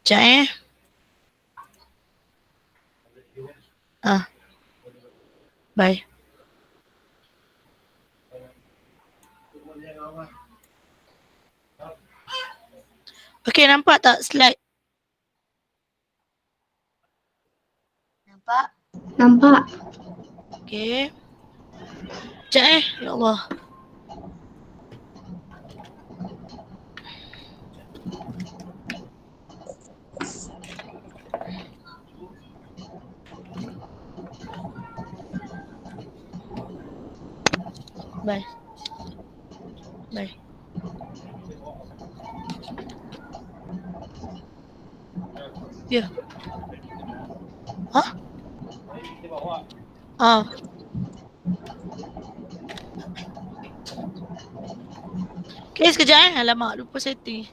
Sekejap Bye. Okay, nampak tak slide? Nampak? Nampak. Okay. Sekejap Ya Allah. Bye. Bye. Ya. Hah? Okay, sekejap Alamak, lupa setting.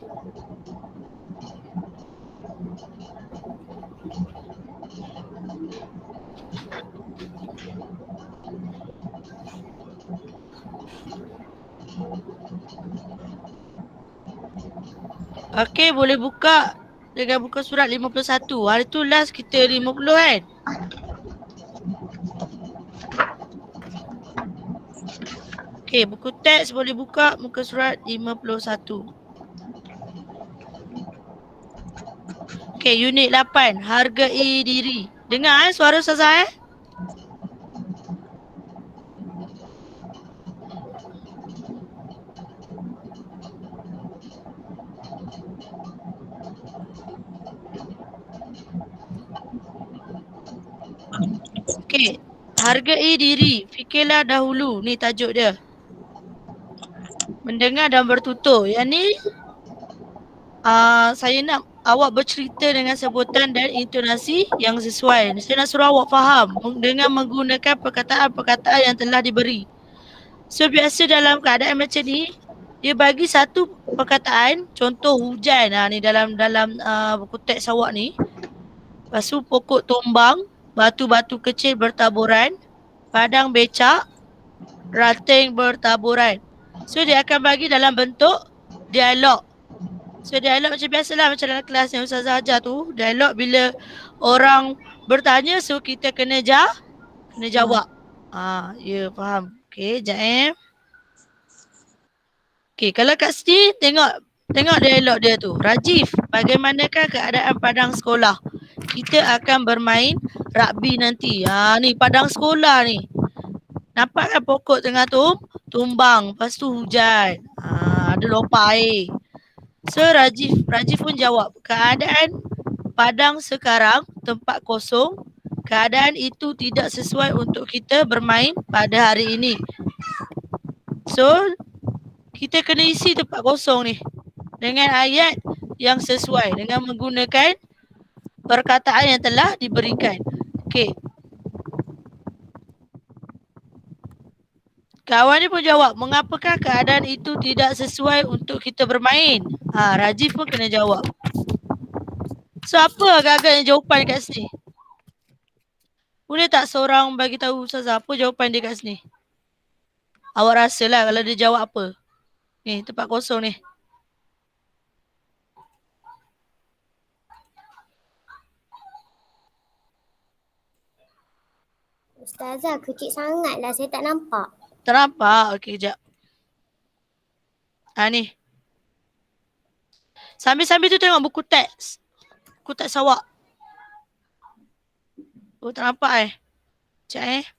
Okay, boleh buka dengan buka surat 51. Hari tu last kita 50 kan? Okay, buku teks boleh buka muka surat 51. Okay, unit 8. Hargai diri. Dengar suara Ustazah Okay, hargai diri. Fikirlah dahulu. Ni tajuk dia. Mendengar dan bertutur. Yang ni saya nak awak bercerita dengan sebutan dan intonasi yang sesuai. Saya nak suruh awak faham dengan menggunakan perkataan-perkataan yang telah diberi. So biasa dalam keadaan macam ni, dia bagi satu perkataan, contoh hujan. Ni dalam buku teks awak ni. Lepas tu pokok tumbang, batu-batu kecil bertaburan, padang becak, ranting bertaburan. So dia akan bagi dalam bentuk dialog. So dialog macam biasalah, macam dalam kelas yang Ustazah ajar tu. Dialog bila orang bertanya, so kita kena jawab. Ya faham. Okay, sekejap Okay, kalau kat sini tengok dialog dia tu. Rajif, bagaimanakah keadaan padang sekolah? Kita akan bermain rugby nanti. Ni padang sekolah ni. Nampak kan pokok tengah tu tumbang, lepas tu hujan. Ada lopah air. So Rajif pun jawab, keadaan padang sekarang tempat kosong. Keadaan itu tidak sesuai untuk kita bermain pada hari ini. So kita kena isi tempat kosong ni dengan ayat yang sesuai, dengan menggunakan perkataan yang telah diberikan. Okay. Kawan ni pun jawab, mengapakah keadaan itu tidak sesuai untuk kita bermain? Rajif pun kena jawab. So apa agak-agak yang jawapan dekat sini? Boleh tak seorang bagi tahu Ustazah apa jawapan dia kat sini? Awak rasalah kalau dia jawab apa? Ni tempat kosong ni. Ustazah, kecil sangatlah. Saya tak nampak. Tak nampak? Okey, sekejap. Ni. Sambil-sambil tu tengok buku teks. Buku teks awak. Oh, tak nampak Sekejap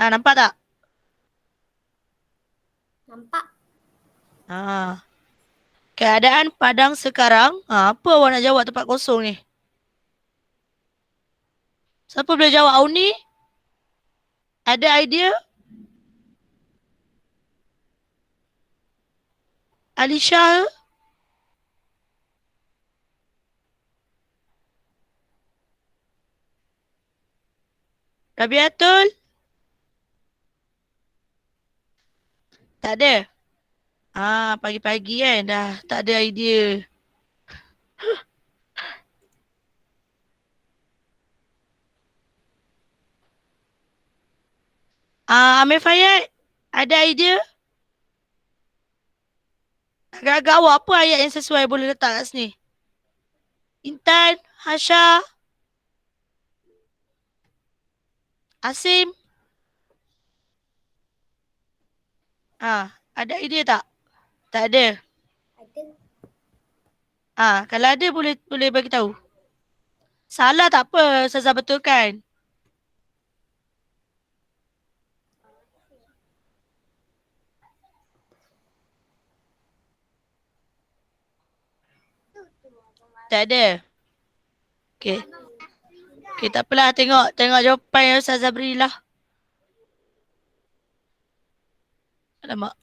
nampak tak? Nampak. Keadaan padang sekarang. Apa awak nak jawab tempat kosong ni? Siapa boleh jawab? Auni? Ada idea? Alisha? Rabiatul? Tak ada? Pagi-pagi kan dah tak ada idea. Amir Fayyad, ada idea? Agak-agak awak apa ayat yang sesuai boleh letak kat sini? Intan, Hasha, Asim. Ada idea tak? Tak ada. Ada. Kalau ada boleh bagi tahu. Salah tak apa, Ustazah betulkan. Tak ada. Okey. Okey, tak apalah, tengok jawapan yang Ustazah berilah. Alamak.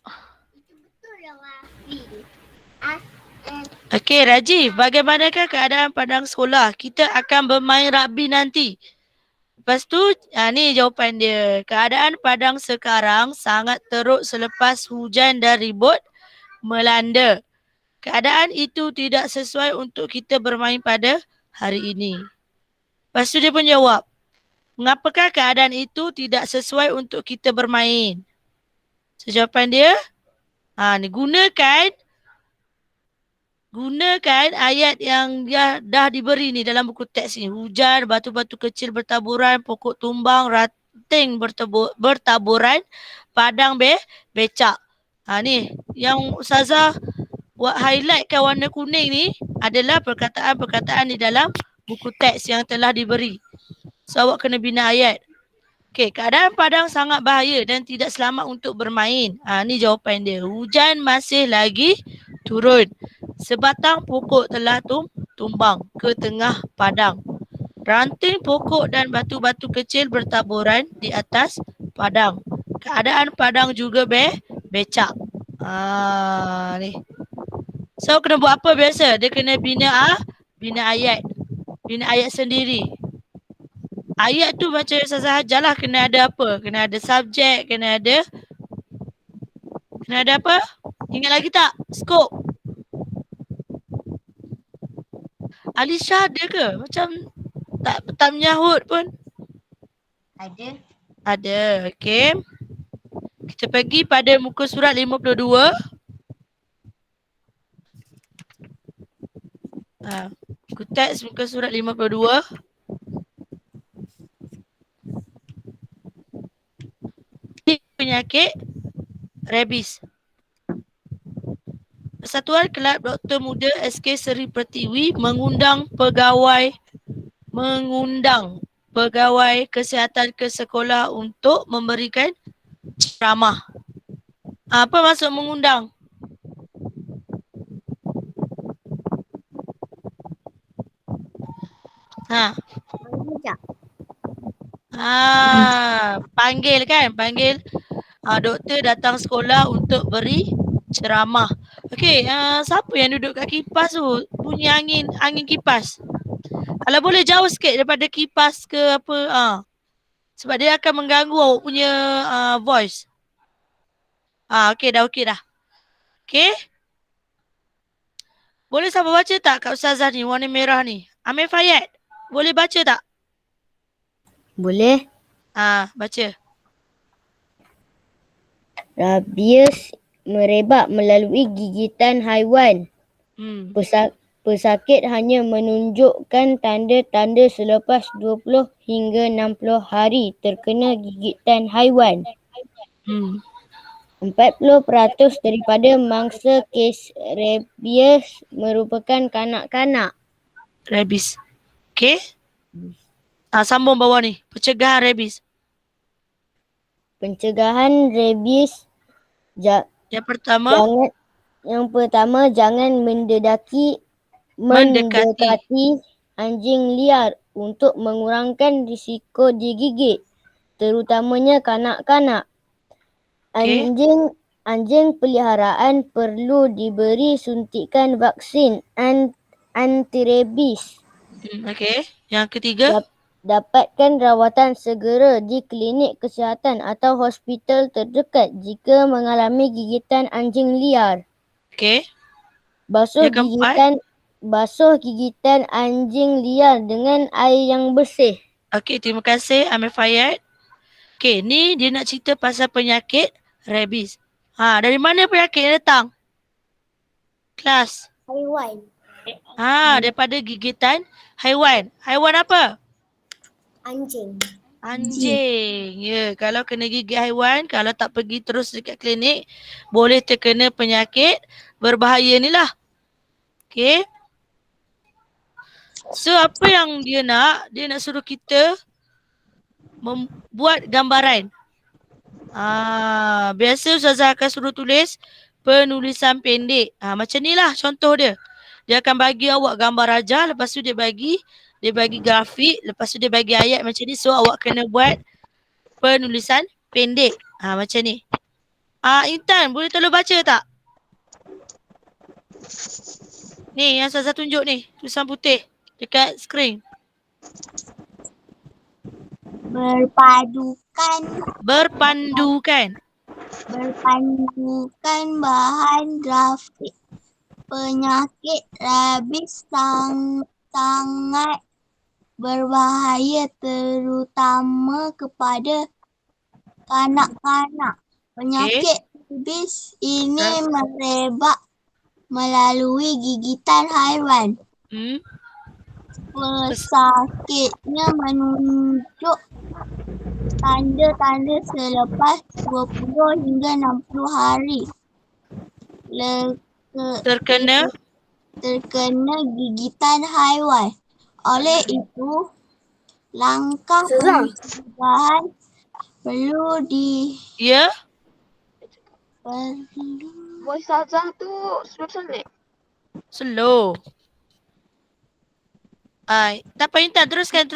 Okey, Rajiv, bagaimanakah keadaan padang sekolah? Kita akan bermain rugby nanti. Lepas tu, ni jawapan dia. Keadaan padang sekarang sangat teruk selepas hujan dan ribut melanda. Keadaan itu tidak sesuai untuk kita bermain pada hari ini. Lepas tu dia pun jawab, mengapakah keadaan itu tidak sesuai untuk kita bermain? So, jawapan dia, ni gunakan ayat yang dia dah diberi ni dalam buku teks ni. Hujan, batu-batu kecil bertaburan, pokok tumbang, ranting bertaburan, padang becak. Ni yang Ustazah buat highlightkan warna kuning ni adalah perkataan-perkataan di dalam buku teks yang telah diberi. So awak kena bina ayat. Okey, keadaan padang sangat bahaya dan tidak selamat untuk bermain. Ni jawapan dia. Hujan masih lagi turun. Sebatang pokok telah tumbang ke tengah padang. Ranting pokok dan batu-batu kecil bertaburan di atas padang. Keadaan padang juga becak. Ni. So kena buat apa biasa? Dia kena bina ayat. Bina ayat sendiri. Ayat tu macam Ustazah ajar lah, kena ada apa? Kena ada subjek, kena ada apa? Ingat lagi tak? Skop. Alisha ada ke? Macam tak menyahut pun. Ada. Ada, okey. Kita pergi pada muka surat 52. Buku teks muka surat 52. Penyakit rabies. Persatuan Kelab Doktor Muda SK Seri Pertiwi mengundang pegawai kesihatan ke sekolah untuk memberikan ceramah. Apa maksud mengundang? Panggil kan? Panggil doktor datang sekolah untuk beri ceramah. Okey, siapa yang duduk kat kipas tu? Bunyi angin kipas. Kalau boleh jauh sikit daripada kipas ke apa. Sebab dia akan mengganggu awak punya voice. Okey dah. Okey. Boleh siapa baca tak kat Ustazah ni, warna merah ni? Amir Fayyad, boleh baca tak? Boleh. Baca. Rabies merebak melalui gigitan haiwan. Pesakit hanya menunjukkan tanda-tanda selepas 20 hingga 60 hari terkena gigitan haiwan. 40% daripada mangsa kes rabies merupakan kanak-kanak. Rabies. Okey. Sambung bawah ni. Pencegahan rabies. Pencegahan rabies. Yang pertama, jangan mendekati anjing liar untuk mengurangkan risiko digigit, terutamanya kanak-kanak. Okay. Anjing peliharaan perlu diberi suntikan vaksin anti-rabies. Okey. Yang ketiga, dapatkan rawatan segera di klinik kesihatan atau hospital terdekat jika mengalami gigitan anjing liar. Okey. Basuh basuh gigitan anjing liar dengan air yang bersih. Okey, terima kasih Amir Fayyad. Okey, ni dia nak cerita pasal penyakit rabies. Dari mana penyakit ni datang? Kelas. Haiwan. Daripada gigitan haiwan. Haiwan apa? Anjing. Anjing. Ya, kalau kena gigit haiwan, kalau tak pergi terus dekat klinik, boleh terkena penyakit berbahaya ni lah. Okey. So, apa yang dia nak? Dia nak suruh kita membuat gambaran. Biasa Ustazah akan suruh tulis penulisan pendek. Macam ni lah contoh dia. Dia akan bagi awak gambar rajah, lepas tu dia bagi grafik, lepas tu dia bagi ayat macam ni. So awak kena buat penulisan pendek. Macam ni. Intan, boleh tolong baca tak? Ni yang Ustazah tunjuk ni, tulisan putih dekat skrin. Berpandukan bahan grafik. Penyakit rabies sangat berbahaya terutama kepada kanak-kanak. Penyakit rabies ini merebak melalui gigitan haiwan. Pesakitnya menunjuk tanda-tanda selepas 20 hingga 60 hari terkena gigitan haiwan. Oleh itu, langkah pencegahan perlu Voice Azah tu slow-slow. slow. Tak apa Intan, teruskan.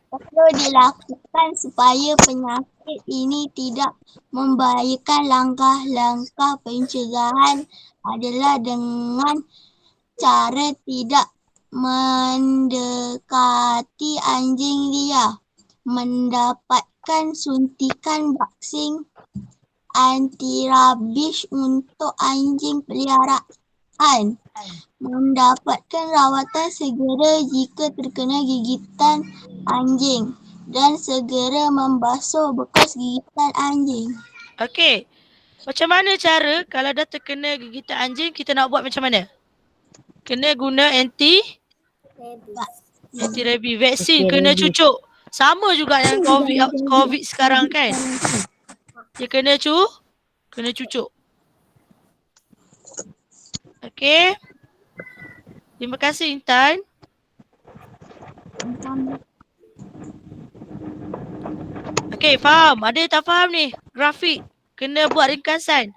perlu dilakukan supaya penyakit ini tidak membahayakan. Langkah-langkah pencegahan adalah dengan cara tidak mendekati anjing liar, mendapatkan suntikan vaksin anti-rabies untuk anjing peliharaan, mendapatkan rawatan segera jika terkena gigitan anjing, dan segera membasuh bekas gigitan anjing. Okey. Macam mana cara kalau dah terkena gigitan anjing, kita nak buat macam mana? Kena guna anti-rabies. Vaksin kena cucuk. Sama juga yang COVID sekarang kan. Dia kena cucuk. Okey. Terima kasih Intan. Okey, faham. Ada yang tak faham ni? Grafik. Kena buat ringkasan.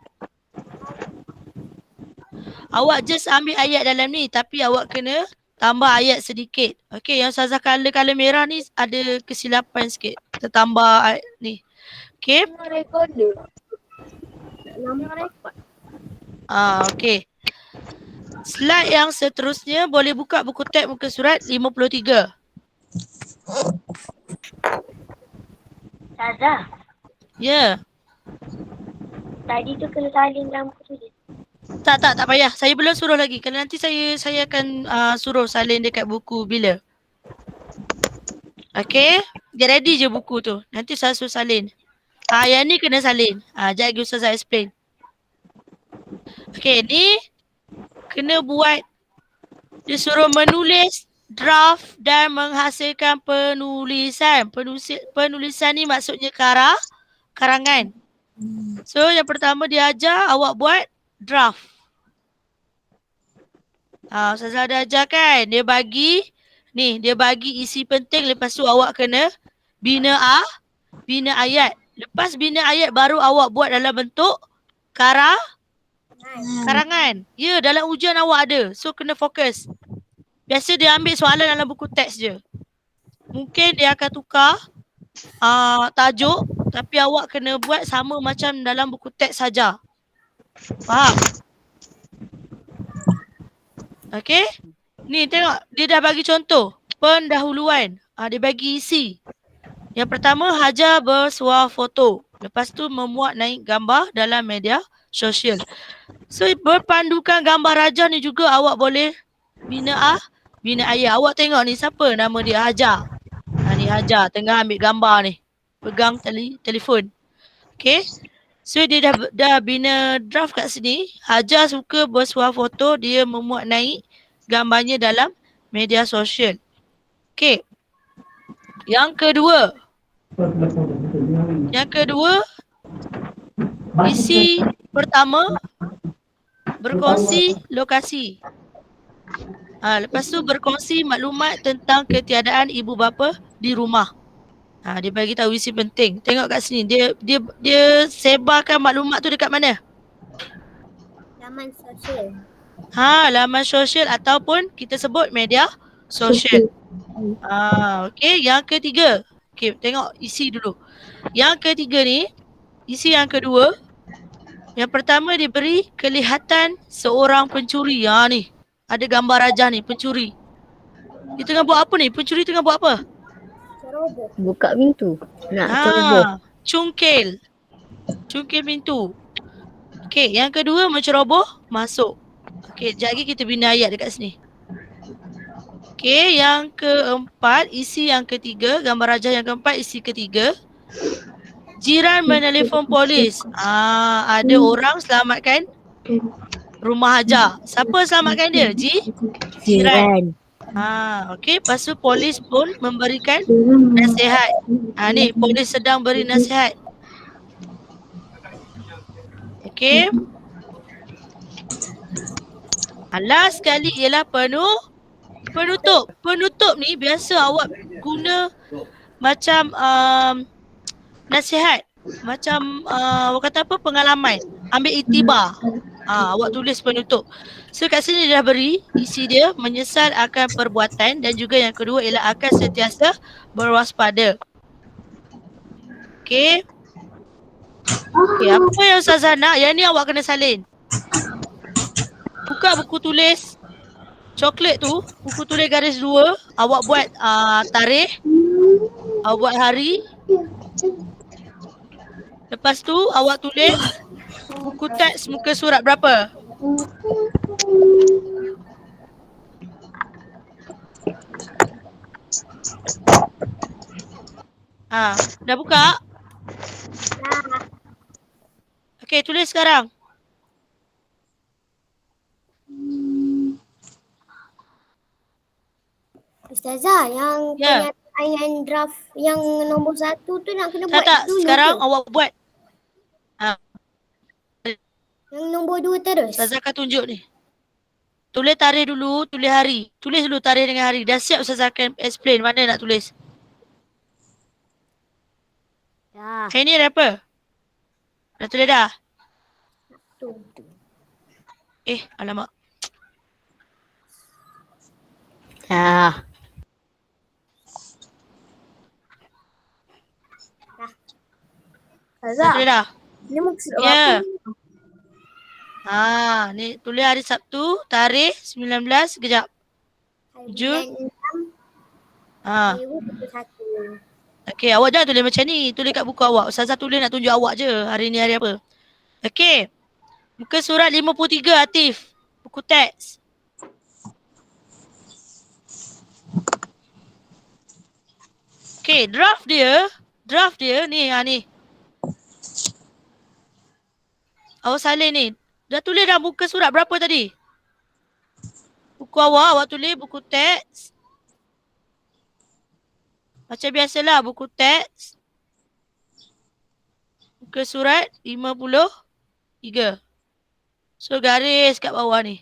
Awak just ambil ayat dalam ni, tapi awak kena tambah ayat sedikit. Okey, yang Ustazah color merah ni ada kesilapan sikit. Kita tambah ayat ni. Okey. Okey. Slide yang seterusnya boleh buka buku teks muka surat 53. Ustazah, Ya. tadi tu kena salin dalam buku tulis. Tak payah. Saya belum suruh lagi. Kalau nanti saya akan suruh salin dekat buku bila. Okey. Get ready je buku tu. Nanti saya suruh salin. Yang ni kena salin. Sekejap lagi Ustazah explain. Okey, ni kena buat. Dia suruh menulis draft dan menghasilkan penulisan. Penulisan ni maksudnya karangan. So yang pertama dia ajar awak buat draft. Ustazah dah ajar kan. Dia bagi isi penting, lepas tu awak kena bina ayat. Lepas bina ayat baru awak buat dalam bentuk karangan. Ya, dalam ujian awak ada. So kena fokus. Biasa dia ambil soalan dalam buku teks je. Mungkin dia akan tukar tajuk, tapi awak kena buat sama macam dalam buku teks saja. Faham? Okey? Ni tengok, dia dah bagi contoh. Pendahuluan. Dia bagi isi. Yang pertama, hajar bersuah foto. Lepas tu memuat naik gambar dalam media sosial. So berpandukan gambar rajah ni juga awak boleh Bina ayah. Awak tengok ni siapa nama dia? Hajar. Ni Hajar tengah ambil gambar ni. Pegang telefon. Okay. So dia dah bina draft kat sini. Hajar suka bersuah foto, dia memuat naik gambarnya dalam media sosial. Okay. Yang kedua, isi pertama, berkongsi lokasi. Lepas tu berkongsi maklumat tentang ketiadaan ibu bapa di rumah. Dia bagi tahu isi penting. Tengok kat sini, dia sebarkan maklumat tu dekat mana? Laman sosial. Laman sosial ataupun kita sebut media sosial. Okey, yang ketiga. Okey, tengok isi dulu. Yang ketiga ni, isi yang kedua. Yang pertama diberi kelihatan seorang pencuri. Ni. Ada gambar Rajah ni, pencuri. Dia tengah buat apa ni? Pencuri tengah buat apa? Ceroboh. Buka pintu. Nak ceroboh. Cungkil pintu. Okey, yang kedua menceroboh masuk. Okey, sekejap lagi kita bina ayat dekat sini. Okey, yang keempat, isi yang ketiga, gambar Rajah yang keempat, isi ketiga. Jiran menelefon polis. Ada orang selamatkan rumah Hajar. Siapa selamatkan dia? Jiran. Okey, lepas tu polis pun memberikan nasihat. Ni polis sedang beri nasihat. Okey. Last sekali ialah penutup. Penutup ni biasa awak guna macam nasihat. Macam awak kata apa? Pengalaman. Ambil iktibar. Awak tulis penutup. So kat sini dia dah beri isi dia, menyesal akan perbuatan, dan juga yang kedua ialah akan sentiasa berwaspada. Okey. Okey, apa yang Ustazah nak? Yang ni awak kena salin. Buka buku tulis coklat tu, buku tulis garis 2, awak buat tarikh, awak buat hari. Lepas tu awak tulis buku teks muka surat berapa? Dah buka? Okey, tulis sekarang. Ustazah, yang penyataan draft yang nombor 1 tu nak kena buat dulu. Sekarang awak buat. Yang nombor 2 terus. Ustazah akan tunjuk ni. Tulis tarikh dulu, tulis hari. Tulis dulu tarikh dengan hari. Dah siap Ustazah akan explain mana nak tulis. Dah. Ni ada apa? Dah tulis dah? Alamak. Dah. Dah tulis dah? Ni maksud Ya. apa? Ni tulis hari Sabtu, tarikh 19, kejap. 7. Okey, awak jangan tulis macam ni. Tulis kat buku awak. Ustazah tulis nak tunjuk awak je hari ni hari apa. Okey. Muka surat 53, Atif. Buku teks. Okey, draft dia ni, ni. Awak salin ni. Dah tulis dah muka surat berapa tadi? Buku awak tulis buku teks. Macam biasalah buku teks. Muka surat 53. So garis kat bawah ni.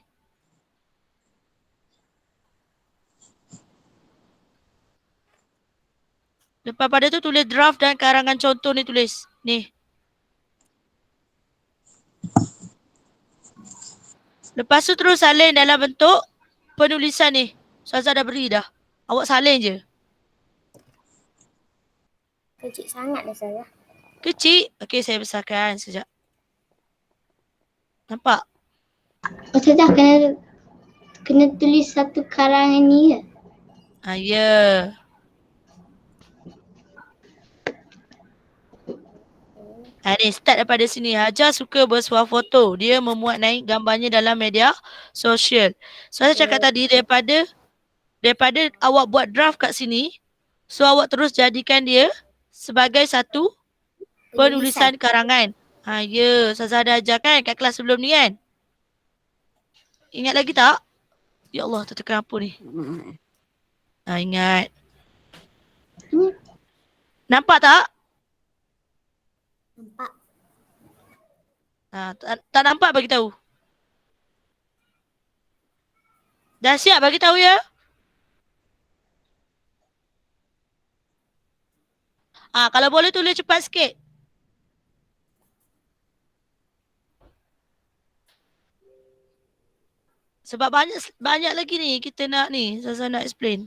Lepas pada tu tulis draft dan karangan contoh ni tulis. Ni. Lepas tu terus salin dalam bentuk penulisan ni. Ustazah dah beri dah. Awak salin je. Kecil sangat dah saya. Kecil? Okey, saya besarkan sekejap. Nampak? Ustazah kena tulis satu karangan ni ke? Ya. Ni start daripada sini. Hajar suka bersuah foto. Dia memuat naik gambarnya dalam media sosial. So saya cakap tadi daripada awak buat draft kat sini, so awak terus jadikan dia sebagai satu penulisan karangan. Ya, Ustazah dah ajar kan kat kelas sebelum ni kan? Ingat lagi tak? Ya Allah, tertekan apa ni? Ingat. Nampak tak? Nampak. Tak nampak bagi tahu. Dah siap bagi tahu ya? Kalau boleh tulis cepat sikit. Sebab banyak lagi ni kita nak ni, Zaza nak explain.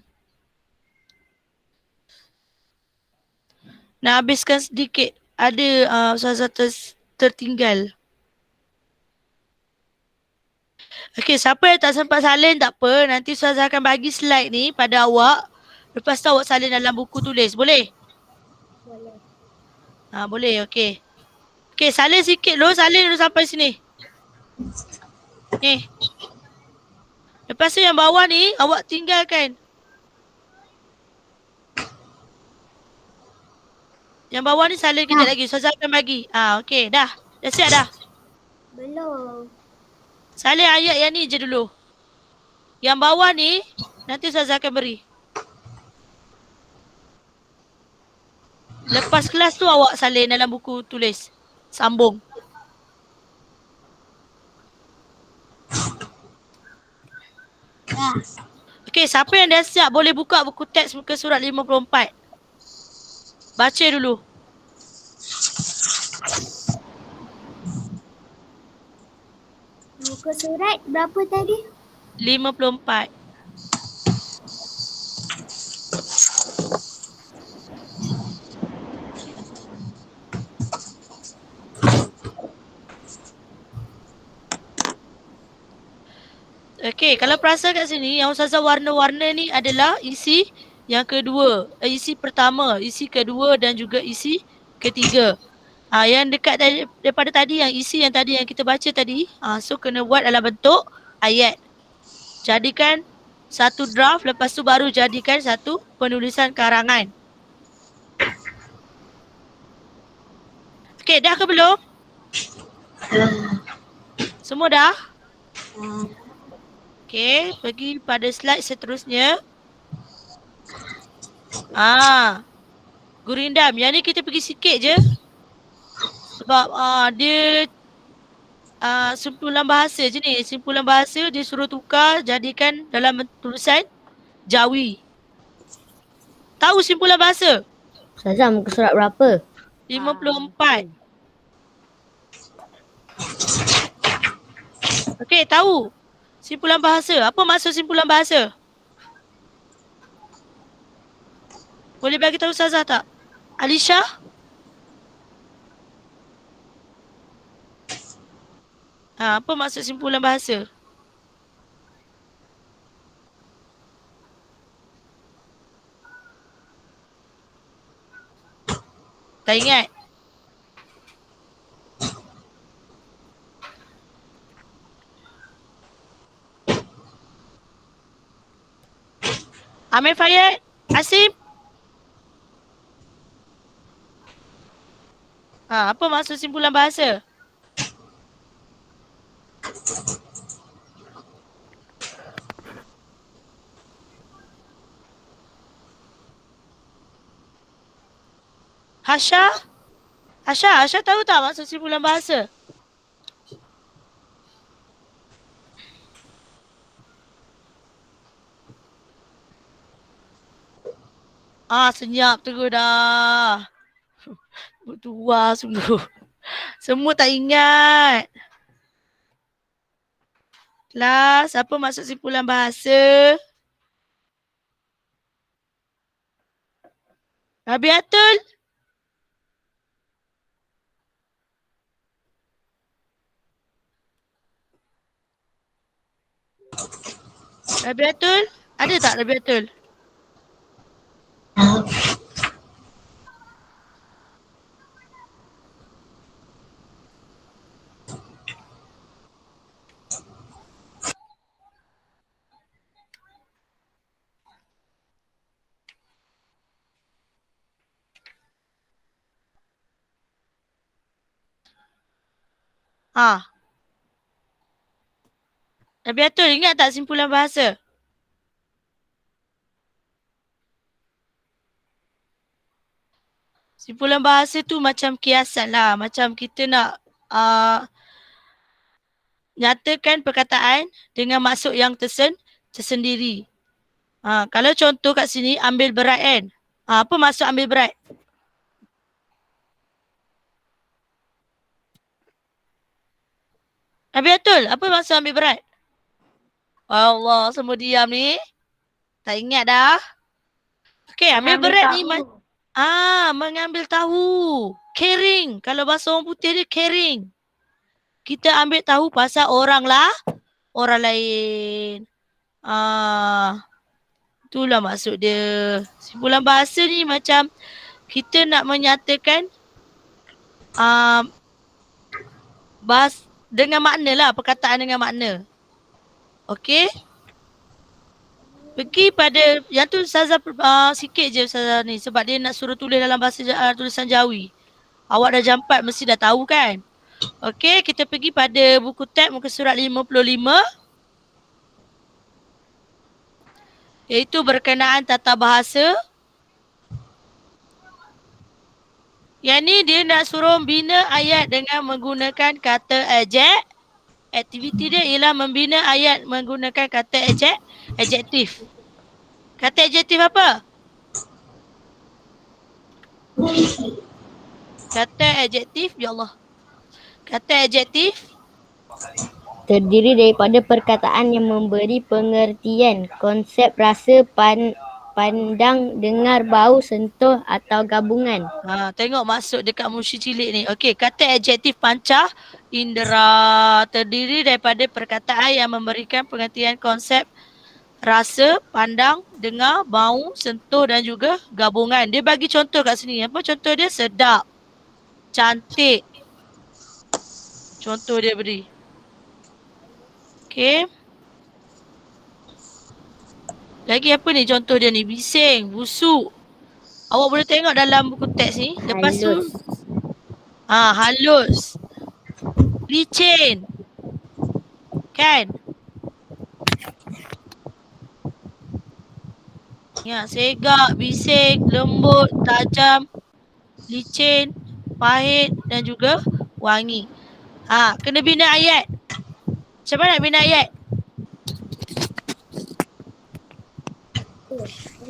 Nak habiskan sedikit. Ada Zaza tertinggal. Okey, siapa yang tak sempat salin tak apa. Nanti Ustazah akan bagi slide ni pada awak. Lepas tu awak salin dalam buku tulis. Boleh? Boleh. Boleh, okey. Okey, salin sikit dulu. Salin dulu sampai sini. Ni. Lepas tu yang bawah ni, awak tinggalkan. Yang bawah ni salin kejap lagi. Ustazah akan bagi. Okey, dah. Dah siap dah? Belum. Salin ayat yang ni je dulu. Yang bawah ni, nanti Ustazah akan beri. Lepas kelas tu awak salin dalam buku tulis. Sambung. Dah. Okey, siapa yang dah siap boleh buka buku teks muka surat 54. Baca dulu. Muka surat berapa tadi? 54. Okey, kalau perasan kat sini yang Ustazah warna-warna ni adalah isi yang kedua, isi pertama, isi kedua dan juga isi ketiga. Yang dekat daripada tadi, yang isi yang tadi yang kita baca tadi, so kena buat dalam bentuk ayat. Jadikan satu draft, lepas tu baru jadikan satu penulisan karangan. Okey, dah ke belum? Semua dah? Okey, pergi pada slide seterusnya. Gurindam, yang ni kita pergi sikit je. Sebab dia simpulan bahasa je ni. Simpulan bahasa dia suruh tukar jadikan dalam tulisan Jawi. Tahu simpulan bahasa? Ustazah, muka surat berapa? 54. Okey, tahu simpulan bahasa. Apa maksud simpulan bahasa? Boleh bagi tahu Ustazah tak? Alisha? Apa maksud simpulan bahasa? Tak ingat? Amir Fayyad? Asim? Apa maksud simpulan bahasa? Hasha? Hasha tahu tak maksud simpulan bahasa? Senyap terus dah. Tua sungguh. Semua tak ingat. Kelas, apa maksud simpulan bahasa? Rabiatul? Rabiatul? Ada tak Rabiatul? Nabiatul, ingat tak simpulan bahasa? Simpulan bahasa tu macam kiasan lah. Macam kita nak nyatakan perkataan dengan maksud yang tersendiri. Kalau contoh kat sini, ambil berat kan? Apa maksud ambil berat? Nabiatul, apa maksud ambil berat? Allah, semua diam ni. Tak ingat dah. Okey, ambil berat ni mengambil tahu. Caring. Kalau bahasa orang putih dia caring. Kita ambil tahu pasal orang lain. Itulah maksud dia. Simpulan bahasa ni macam kita nak menyatakan dengan makna lah, perkataan dengan makna. Okey? Pergi pada, yang tu Ustazah sikit je Ustazah ni sebab dia nak suruh tulis dalam bahasa tulisan Jawi. Awak dah jam 4 mesti dah tahu kan? Okey, kita pergi pada buku teks muka surat 55. Iaitu berkenaan tata bahasa. Yang ni dia nak suruh bina ayat dengan menggunakan kata aktiviti dia ialah membina ayat menggunakan kata adjektif. Kata adjektif apa? Kata adjektif, ya Allah. Kata adjektif terdiri daripada perkataan yang memberi pengertian, konsep, rasa, pandang, dengar, bau, sentuh atau gabungan. Tengok maksud dekat musi cilik ni. Okey, kata adjektif panca indera terdiri daripada perkataan yang memberikan pengertian konsep, rasa, pandang, dengar, bau, sentuh dan juga gabungan. Dia bagi contoh kat sini. Apa contoh dia? Sedap, cantik. Contoh dia beri. Okey. Lagi apa ni contoh dia ni? Bising, busuk. Awak boleh tengok dalam buku teks ni. Lepas tu halus. Licin. Kan? Ya, segak, bising, lembut, tajam, licin, pahit dan juga wangi. Kena bina ayat. Macam mana nak bina ayat?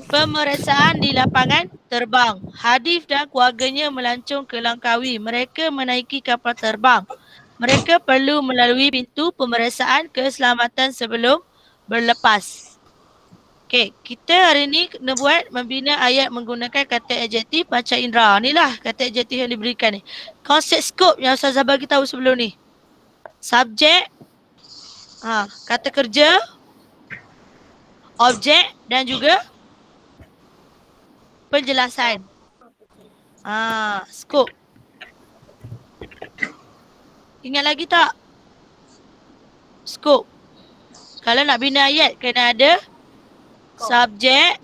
Pemeriksaan di lapangan terbang. Hadif dan keluarganya melancong ke Langkawi. Mereka menaiki kapal terbang. Mereka perlu melalui pintu pemeriksaan keselamatan sebelum berlepas. Okey, kita hari ni kena buat membina ayat menggunakan kata adjektif panca indera. Inilah kata adjektif yang diberikan ni. Konsep skop yang Ustazah bagi tahu sebelum ni. Subjek, kata kerja, objek dan juga penjelasan. Skop. Ingat lagi tak? Skop. Kalau nak bina ayat kena ada subjek,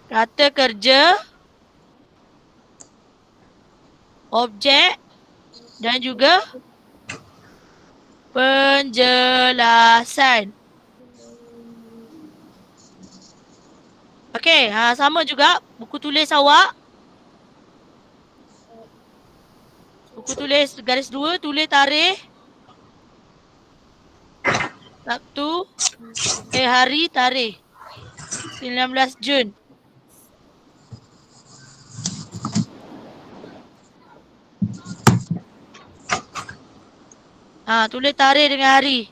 kata kerja, objek dan juga penjelasan. Okey, sama juga buku tulis awak. Buku tulis garis 2, tulis tarikh. Sabtu, hari, tarikh. 19 Jun. Tulis tarikh dengan hari.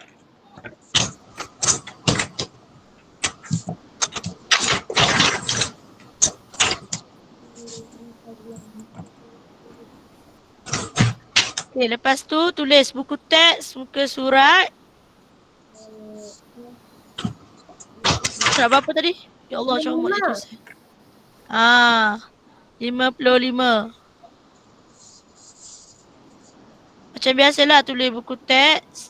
Okay, lepas tu tulis buku teks, muka surat. Surat berapa tadi? Ya Allah, comot dia tu. 55. Macam biasalah tulis buku teks.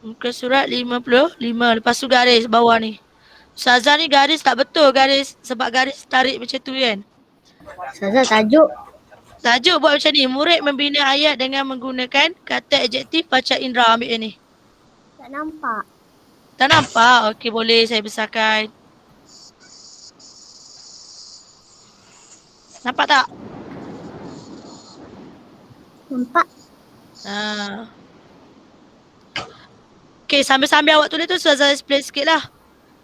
Muka surat 55. Lepas tu garis bawah ni. Ustazah ni garis tak betul, garis sebab garis tarik macam tu kan. Ustazah tajuk. Tajuk buat macam ni, murid membina ayat dengan menggunakan kata adjektif panca indera. Ambil yang ni. Tak nampak. Tak nampak? Okey, boleh saya besarkan. Nampak tak? Nampak. Okey, sambil-sambil awak tulis tu Ustazah explain sikit lah.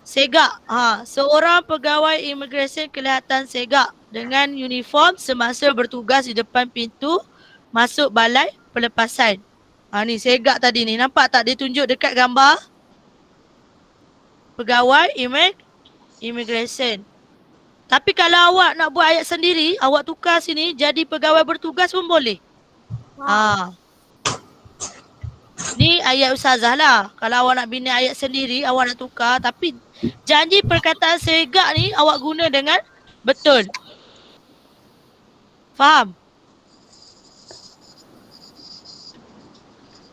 Segak. Seorang pegawai imigresen kelihatan segak dengan uniform semasa bertugas di depan pintu masuk balai pelepasan. Ni segak tadi ni. Nampak tak dia tunjuk dekat gambar? Pegawai imigresen. Tapi kalau awak nak buat ayat sendiri, awak tukar sini jadi pegawai bertugas pun boleh. Ni ayat Ustazah lah. Kalau awak nak bina ayat sendiri, awak nak tukar. Tapi janji perkataan segak ni awak guna dengan betul. Faham?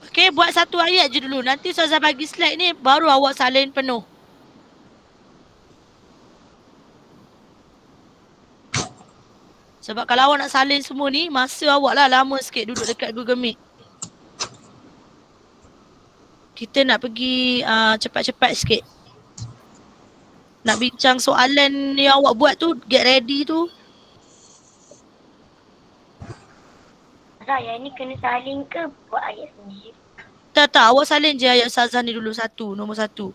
Okey, buat satu ayat je dulu. Nanti Ustazah bagi slide ni baru awak salin penuh. Sebab kalau awak nak salin semua ni, masa awak lah lama sikit duduk dekat Google Meet. Kita nak pergi cepat-cepat sikit. Nak bincang soalan yang awak buat tu, get ready tu. Yang ni kena salin ke buat ayat sendiri? Tak, awak salin je ayat Ustazah ni dulu nombor satu.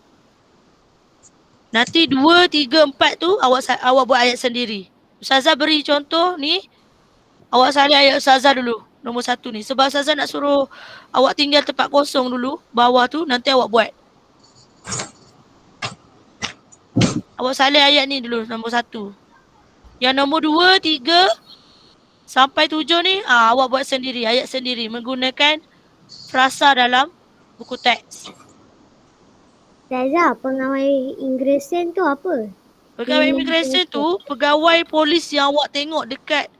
Nanti 2, 3, 4 tu awak buat ayat sendiri. Ustazah beri contoh ni, awak salin ayat Ustazah dulu, nombor 1 ni. Sebab Ustazah nak suruh awak tinggal tempat kosong dulu, bawah tu nanti awak buat. Awak salin ayat ni dulu, nombor 1. Yang nombor 2, 3 sampai 7 ni, awak buat sendiri, ayat sendiri menggunakan frasa dalam buku teks. Ustazah, pengawai imigresen tu apa? Pegawai imigresen tu, pegawai polis yang awak tengok dekat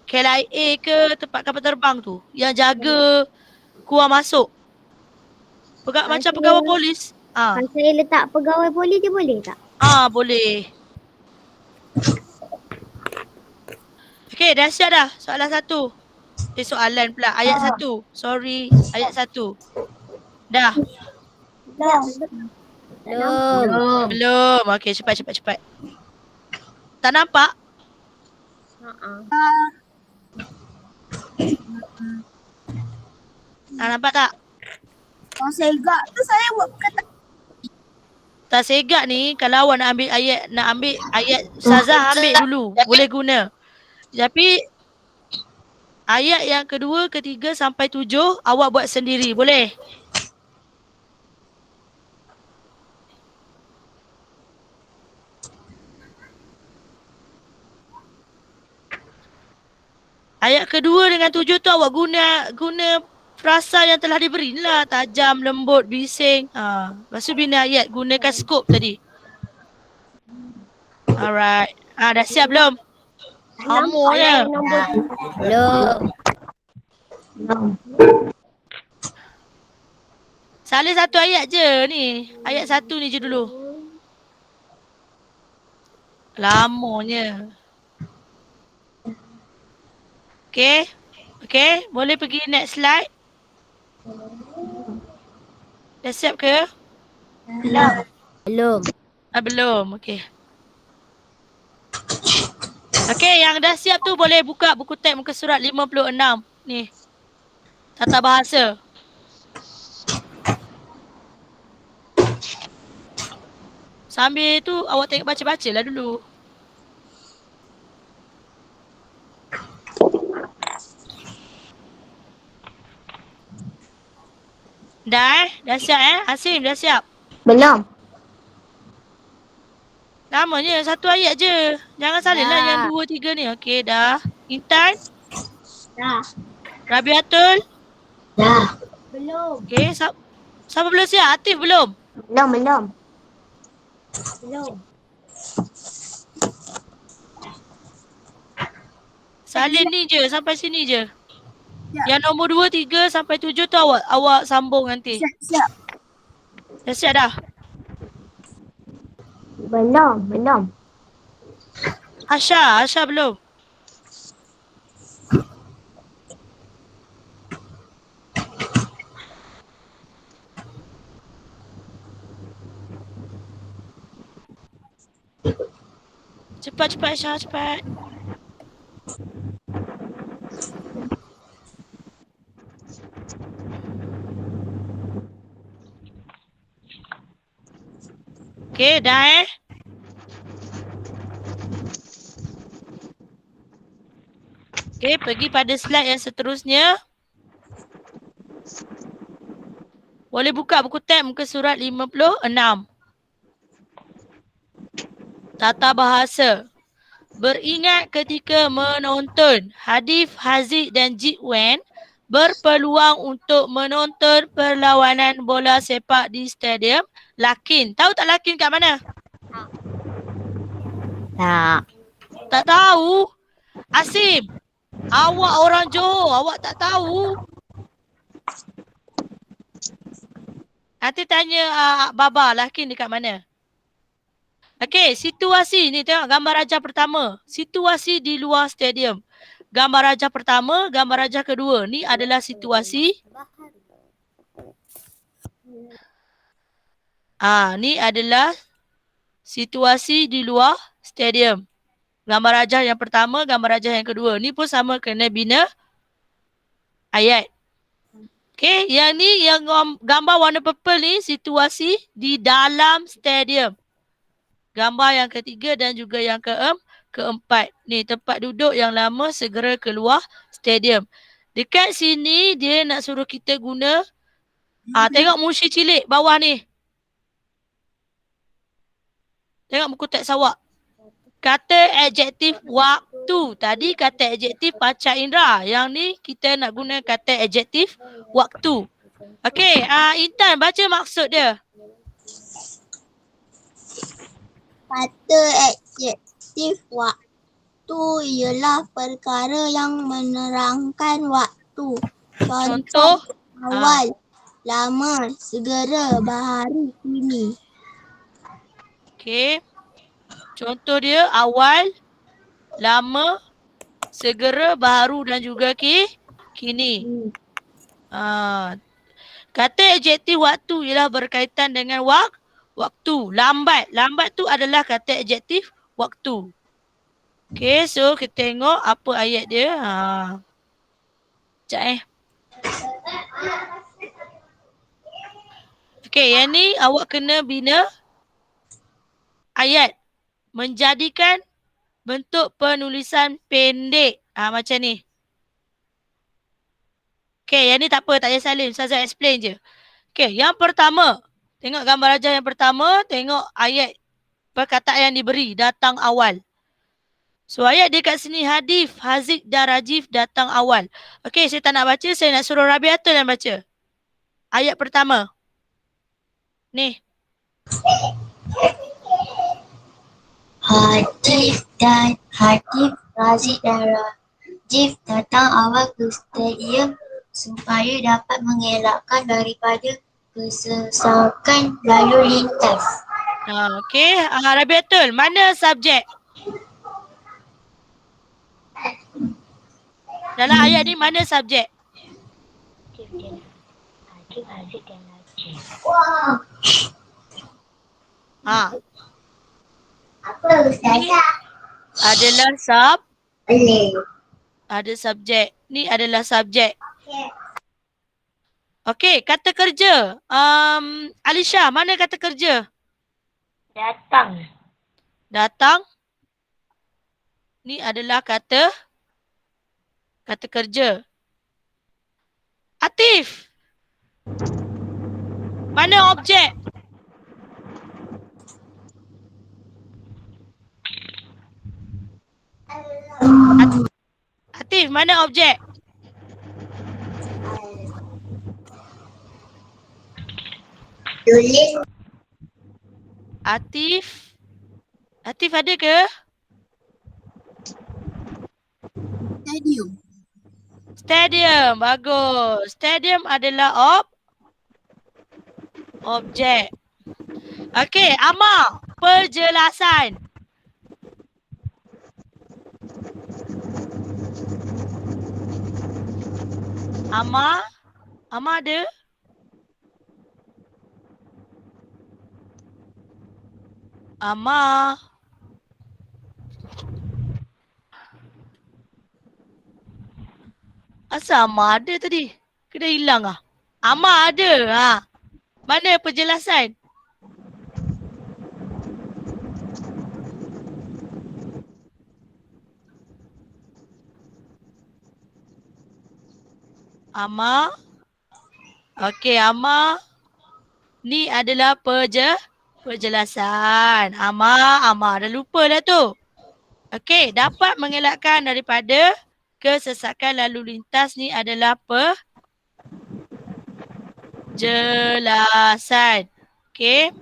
KLIA ke tempat kapal terbang tu, yang jaga keluar masuk. Macam pegawai polis. Kalau saya letak pegawai polis je boleh tak? Boleh. Okey, dah siap dah soalan 1. Soalan pula, ayat 1. Sorry, ayat 1. Dah. Belum. Okey, cepat. Tak nampak? Nampak tak? Kalau segak tu saya buat perkataan. Tak segak ni, kalau awak nak ambil ayat Ustazah, ambil dulu. Boleh guna. Tapi ayat yang kedua, ketiga sampai 7 awak buat sendiri. Boleh? Ayat kedua dengan 7 tu awak guna frasa yang telah diberi ni lah. Tajam, lembut, bising. Lepas tu bina ayat, gunakan skop tadi. Alright. Dah siap belum? Hamu je. Belum. Salin satu ayat je ni. Ayat 1 ni je dulu. Lamanya. Okay, boleh pergi next slide. Dah siap ke? Belum. Belum, okay. Okay, yang dah siap tu boleh buka buku teks muka surat 56. Ni. Tata bahasa. Sambil tu awak tengok baca-baca lah dulu. Dah siap Hasim, dah siap? Belum. Namanya satu ayat je. Jangan salin lah yang 2, 3 ni. Okey, dah. Intan? Dah. Rabiatul? Dah. Belum. Okey, siapa belum siap? Atif belum? Belum. Salin ni je, sampai sini je. Yang nombor 2, 3 sampai 7 tu awak sambung nanti. Siap. Dah siap dah? Belum. Asha belum. Cepat Asha, cepat. Okey, dah Okey, pergi pada slide yang seterusnya. Boleh buka buku tab muka surat 56. Tata bahasa. Beringat ketika menonton. Hadif, Haziq dan Jit Wen berpeluang untuk menonton perlawanan bola sepak di stadium Lakin. Tahu tak Lakin kat mana? Tak. Tak tahu? Asim, awak orang Johor, awak tak tahu? Nanti tanya Baba, Lakin dekat mana? Okey, situasi ni tengok gambar rajah pertama. Situasi di luar stadium. Gambar rajah pertama, gambar rajah kedua. Ni adalah situasi. Ni adalah situasi di luar stadium. Gambar rajah yang pertama, gambar rajah yang kedua. Ni pun sama kena bina ayat. Okey, yang ni yang gambar warna purple ni situasi di dalam stadium. Gambar yang ketiga dan juga yang keempat. Ni tempat duduk yang lama segera keluar stadium. Dekat sini dia nak suruh kita guna tengok mushi cilik bawah ni. Tengok buku teks awak. Kata adjektif waktu. Tadi kata adjektif panca indera. Yang ni kita nak guna kata adjektif waktu. Okey, Intan baca maksud dia. Kata adjektif waktu ialah perkara yang menerangkan waktu. Contoh? Awal, lama, segera, baharu, kini. Okey. Contoh dia awal, lama, segera, baharu dan juga kini. Kata adjektif waktu ialah berkaitan dengan waktu. Lambat. Lambat tu adalah kata adjektif waktu. Okay, so kita tengok apa ayat dia. Sekejap Okay, yang ni awak kena bina ayat. Menjadikan bentuk penulisan pendek. Macam ni. Okay, yang ni tak apa, tak payah salin. Ustazah explain je. Okay, yang pertama. Tengok gambar rajah yang pertama. Tengok ayat perkataan yang diberi. Datang awal. So, ayat dia kat sini. Hadif, Haziq dan Rajif datang awal. Okay, saya tak nak baca. Saya nak suruh Rabiatul yang baca. Ayat pertama. Ni. Hadif, Raziq dan Rajif datang awal ke stadium supaya dapat mengelakkan daripada kesesakan lalu lintas. Okay, Rabiatul, mana subjek? Dalam ayat ni mana subjek? Hadif, Haziq dan Rajif. Apa Ustazah? Adalah Boleh. ada subjek. Ni adalah subjek. Okey, kata kerja. Alisha, mana kata kerja? Datang. Datang. Ni adalah kata kerja. Atif. Mana objek? Atif, mana objek? Tulis. Atif ada ke? Stadium, bagus. Stadium adalah objek. Okey, Amar, penjelasan. Amar ada? Amar. Asal Amar ada tadi? Kena hilang ah. Amar ada. Ha. Mana penjelasan? Amar. Okey, Amar. Ni adalah penjelasan. Amar dah lupa dah tu. Okey, dapat mengelakkan daripada kesesakan lalu lintas ni adalah penjelasan. Okey.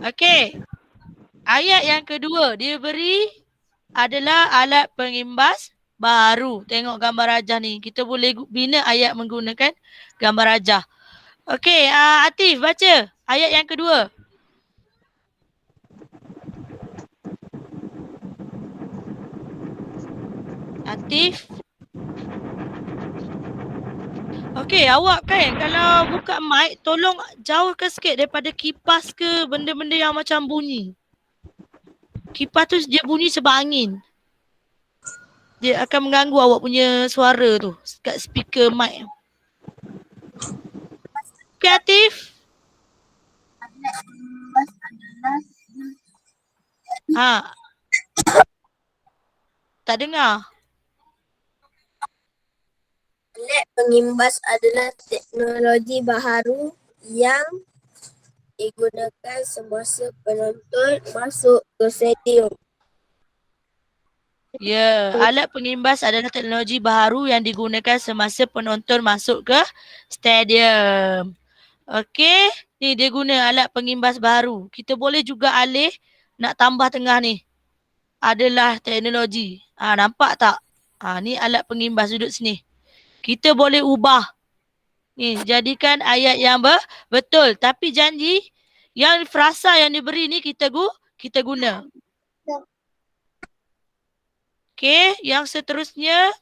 Okey. Ayat yang kedua dia beri adalah alat pengimbas baru. Tengok gambar rajah ni. Kita boleh bina ayat menggunakan gambar rajah. Okey, Atif baca ayat yang kedua. Atif. Okey, awak kan kalau buka mic tolong jauhkan sikit daripada kipas ke benda-benda yang macam bunyi. Kipas tu dia bunyi sebab angin. Dia akan mengganggu awak punya suara tu kat speaker mic. Okey, Atif. Ha. Tak dengar. Alat pengimbas adalah teknologi baharu yang digunakan semasa penonton masuk ke stadium. Ya, alat pengimbas adalah teknologi baharu yang digunakan semasa penonton masuk ke stadium. Okey, ni dia guna alat pengimbas baru. Kita boleh juga alih nak tambah tengah ni. Adalah teknologi. Nampak tak? Ni alat pengimbas duduk sini. Kita boleh ubah. Ni, jadikan ayat yang betul. Tapi janji, yang frasa yang diberi ni kita guna. Okey, yang seterusnya.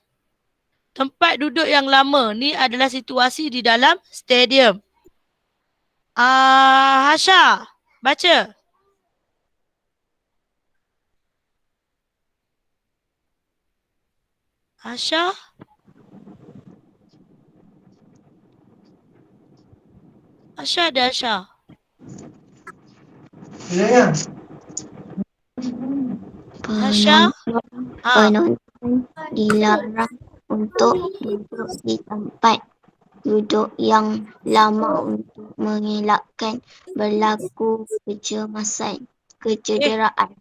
Tempat duduk yang lama. Ni adalah situasi di dalam stadium. Hasha, baca. Hasha. Hasha ada Hasha. Hasha. Penonton dilarang untuk duduk di tempat duduk yang lama untuk mengelakkan berlaku kecemasan, kecederaan.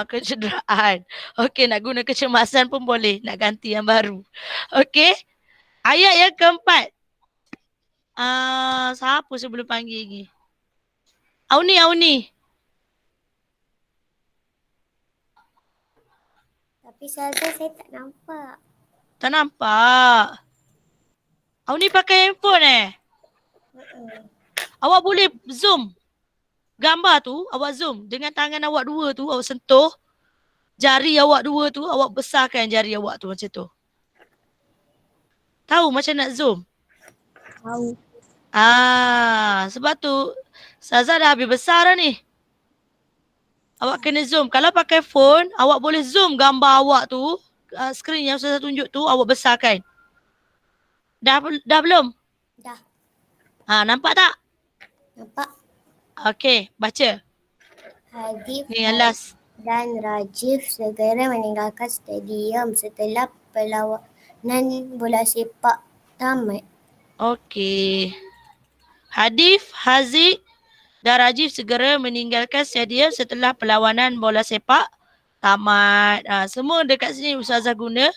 Kecederaan. Okey, nak guna kecemasan pun boleh. Nak ganti yang baru. Okey. Ayat yang keempat. Siapa sebelum panggil lagi? Auni. Tapi saya tak nampak. Tak nampak. Auni pakai handphone Awak boleh zoom. Gambar tu, awak zoom. Dengan tangan awak dua tu, awak sentuh. Jari awak dua tu, awak besarkan jari awak tu macam tu. Tahu macam nak zoom? Tahu. Sebab tu Saza dah habis besar dah ni. Awak kena zoom. Kalau pakai phone, awak boleh zoom gambar awak tu. Skrin yang Saza tunjuk tu, awak besarkan. Dah belum? Dah. Nampak tak? Nampak. Okey, baca. Hadif Ni yang last. dan Rajiv segera meninggalkan stadium setelah perlawanan bola sepak tamat. Okey. Hadif, Haziq dan Rajiv segera meninggalkan stadium setelah perlawanan bola sepak tamat. Semua dekat sini Ustazah guna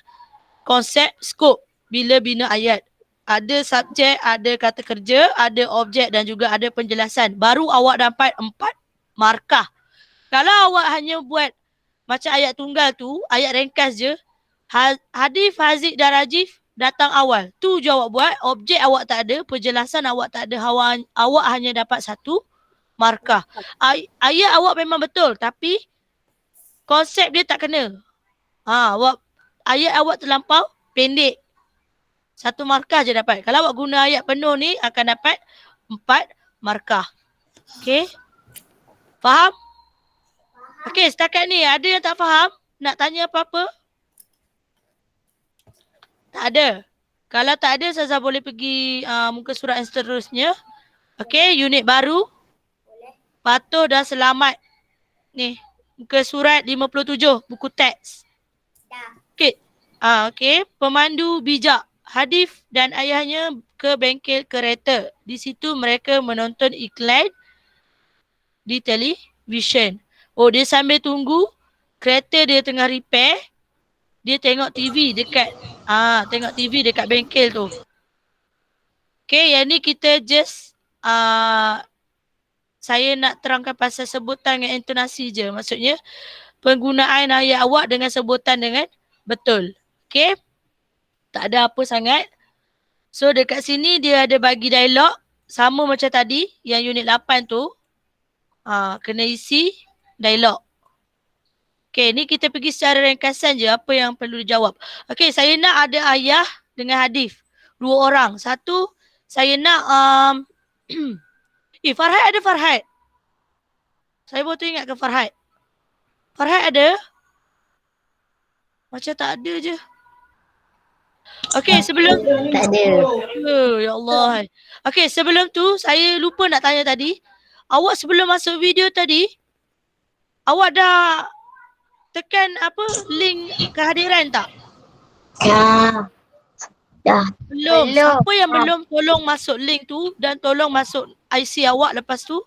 konsep skop bila bina ayat. Ada subjek, ada kata kerja, ada objek dan juga ada penjelasan. Baru awak dapat 4 markah. Kalau awak hanya buat macam ayat tunggal tu, ayat ringkas je, Hadif, Haziq dan Rajiv datang awal. Tu je awak buat. Objek awak tak ada, penjelasan awak tak ada, awak hanya dapat 1 markah. Ayat awak memang betul tapi konsep dia tak kena. Ayat awak terlampau pendek. 1 markah je dapat. Kalau awak guna ayat penuh ni akan dapat 4 markah. Okey? Faham? Okey, setakat ni ada yang tak faham? Nak tanya apa-apa? Tak ada. Kalau tak ada, Ustazah boleh pergi muka surat yang seterusnya. Okey, unit baru. Patuh dan selamat. Ni, muka surat 57, buku teks. Okey. Okey, pemandu bijak. Hadif dan ayahnya ke bengkel kereta. Di situ mereka menonton iklan di televisyen. Oh, dia sambil tunggu kereta dia tengah repair. Dia tengok TV dekat bengkel tu. Okay, yang ni kita just saya nak terangkan pasal sebutan dengan intonasi je. Maksudnya penggunaan ayat awak dengan sebutan dengan betul. Okay, tak ada apa sangat. So dekat sini dia ada bagi dialog sama macam tadi yang unit 8 tu. Kena isi dialog. Okay, ni kita pergi secara ringkasan je apa yang perlu dijawab. Okay, saya nak ada ayah dengan hadif. 2 orang. Satu, saya nak Farhad ada Farhad. Saya baru ingat ke Farhad. Farhad ada? Macam tak ada je. Okay, sebelum Tak ada. Ya Allah. Okay, sebelum tu saya lupa nak tanya tadi. Awak sebelum masuk video tadi, awak dah tekan apa link kehadiran tak? Dah. Belum. Belum. Siapa yang belum tolong masuk link tu dan tolong masuk IC awak lepas tu.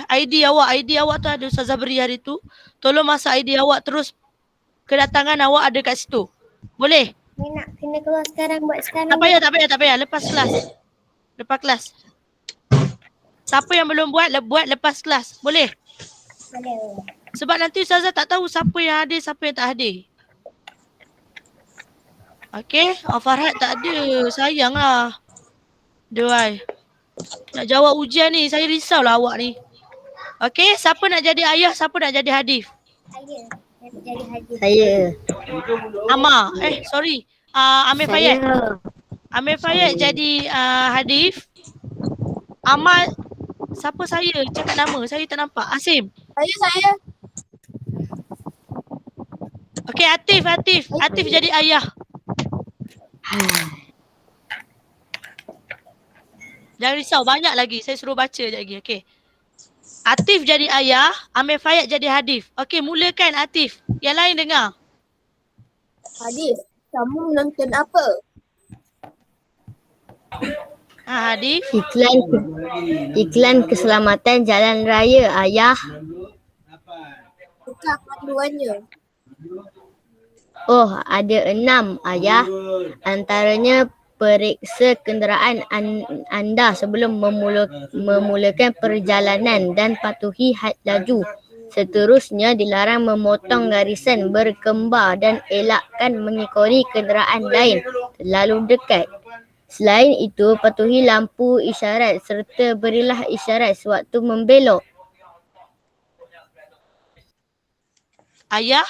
ID awak tu ada Ustazah beri hari tu. Tolong masuk ID awak terus kedatangan awak ada kat situ. Boleh? Nak kena keluar sekarang, buat sekarang. Tak payah. Lepas kelas. Siapa yang belum buat lepas kelas. Boleh? Boleh. Sebab nanti Ustazah tak tahu siapa yang hadir, siapa yang tak hadir. Okay. Farhad tak ada. Sayang lah. Doai. Nak jawab ujian ni. Saya risaulah awak ni. Okay. Siapa nak jadi ayah, siapa nak jadi hadif? Saya. Amar. Sorry. Amir Fayyad. Amir Fayyad jadi hadif. Amar. Siapa saya? Cakap nama. Saya tak nampak. Asim. Saya. Okay, Atif. Atif jadi ayah. Jangan risau, banyak lagi. Saya suruh baca sekejap lagi. Okay. Atif jadi ayah, Amir Fayyad jadi hadif. Okay, mulakan Atif. Yang lain dengar. Hadif, kamu menonton apa? Hadif. Iklan keselamatan jalan raya, ayah. Buka panduannya. Oh, ada 6, ayah. Antaranya periksa kenderaan anda sebelum memulakan perjalanan dan patuhi had laju. Seterusnya dilarang memotong garisan berkembar dan elakkan mengikori kenderaan lain terlalu dekat. Selain itu, patuhi lampu isyarat serta berilah isyarat sewaktu membelok. Ayah.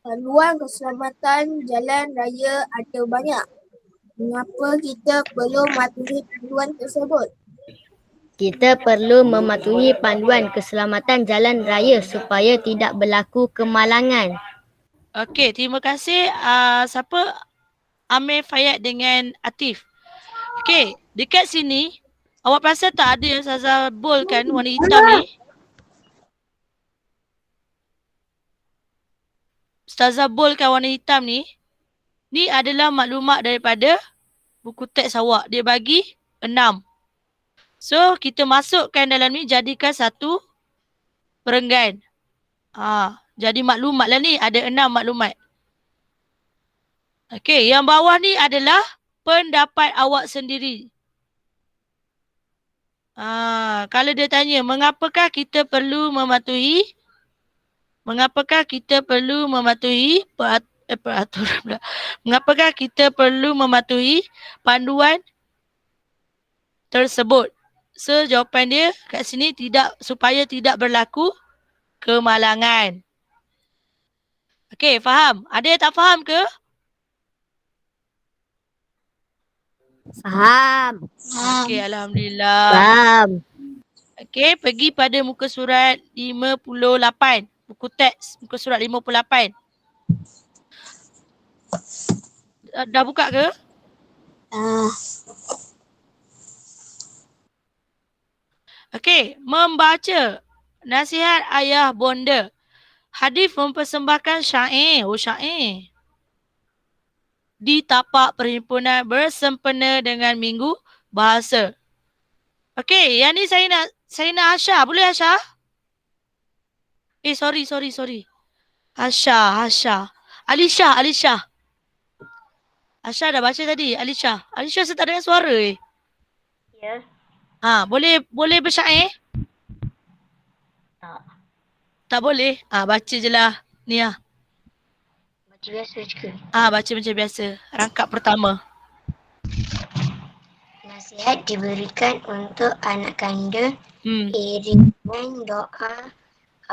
Panduan keselamatan jalan raya ada banyak. Mengapa kita perlu mematuhi panduan tersebut? Kita perlu mematuhi panduan keselamatan jalan raya supaya tidak berlaku kemalangan. Okey, terima kasih. Siapa? Amir Fayyad dengan Atif. Okey, dekat sini awak perasan tak ada yang Ustazah bold kan warna hitam ni? Ustazah bold kan warna hitam ni. Ni adalah maklumat daripada buku teks awak. Dia bagi 6. So, kita masukkan dalam ni jadikan satu perenggan. Jadi maklumat lah ni. Ada 6 maklumat. Okey, yang bawah ni adalah pendapat awak sendiri. Kalau dia tanya, mengapakah kita perlu mematuhi peraturan pula. Mengapakah kita perlu mematuhi panduan tersebut? So jawapan dia kat sini supaya tidak berlaku kemalangan. Okey, faham? Ada yang tak faham ke? Faham. Okey, alhamdulillah. Faham. Okey, pergi pada muka surat 58. Buku teks muka surat 58. Dah buka ke? Okey, membaca nasihat ayah bonda. Hadis mempersembahkan syair. Oh, syair. Di tapak perhimpunan bersempena dengan minggu bahasa. Okey, yang ni saya nak Hasha. Boleh Hasha? Sorry. Hasha. Alisha. Hasha dah baca tadi. Alisha saya tak dengar suara Ya. Boleh bersyair? Tak boleh? Baca je lah. Ni lah. Baca biasa juga. Baca macam biasa. Rangkap pertama. Nasihat diberikan untuk anak kandung, iringan doa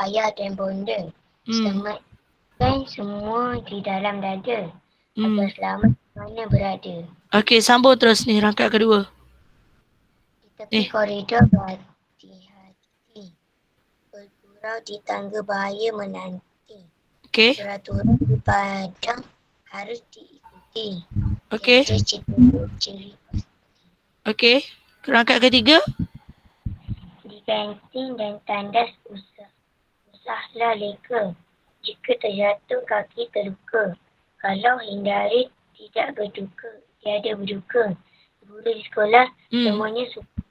ayah dan bonda. Sematkan semua di dalam dada. Agar selamat mana berada. Okey, sambung terus ni rangkap kedua. Di tepi koridor berhati-hati. Bergurau di tangga bahaya menanti. Okey. Peraturan di padang harus diikuti. Okey. Ciri. Okey. Rangkap ketiga. Di kantin dan tandas usahlah leka. Jika terjatuh kaki terluka. Kalau hindari tidak berduka, tiada berduka. Guru di sekolah semuanya suka.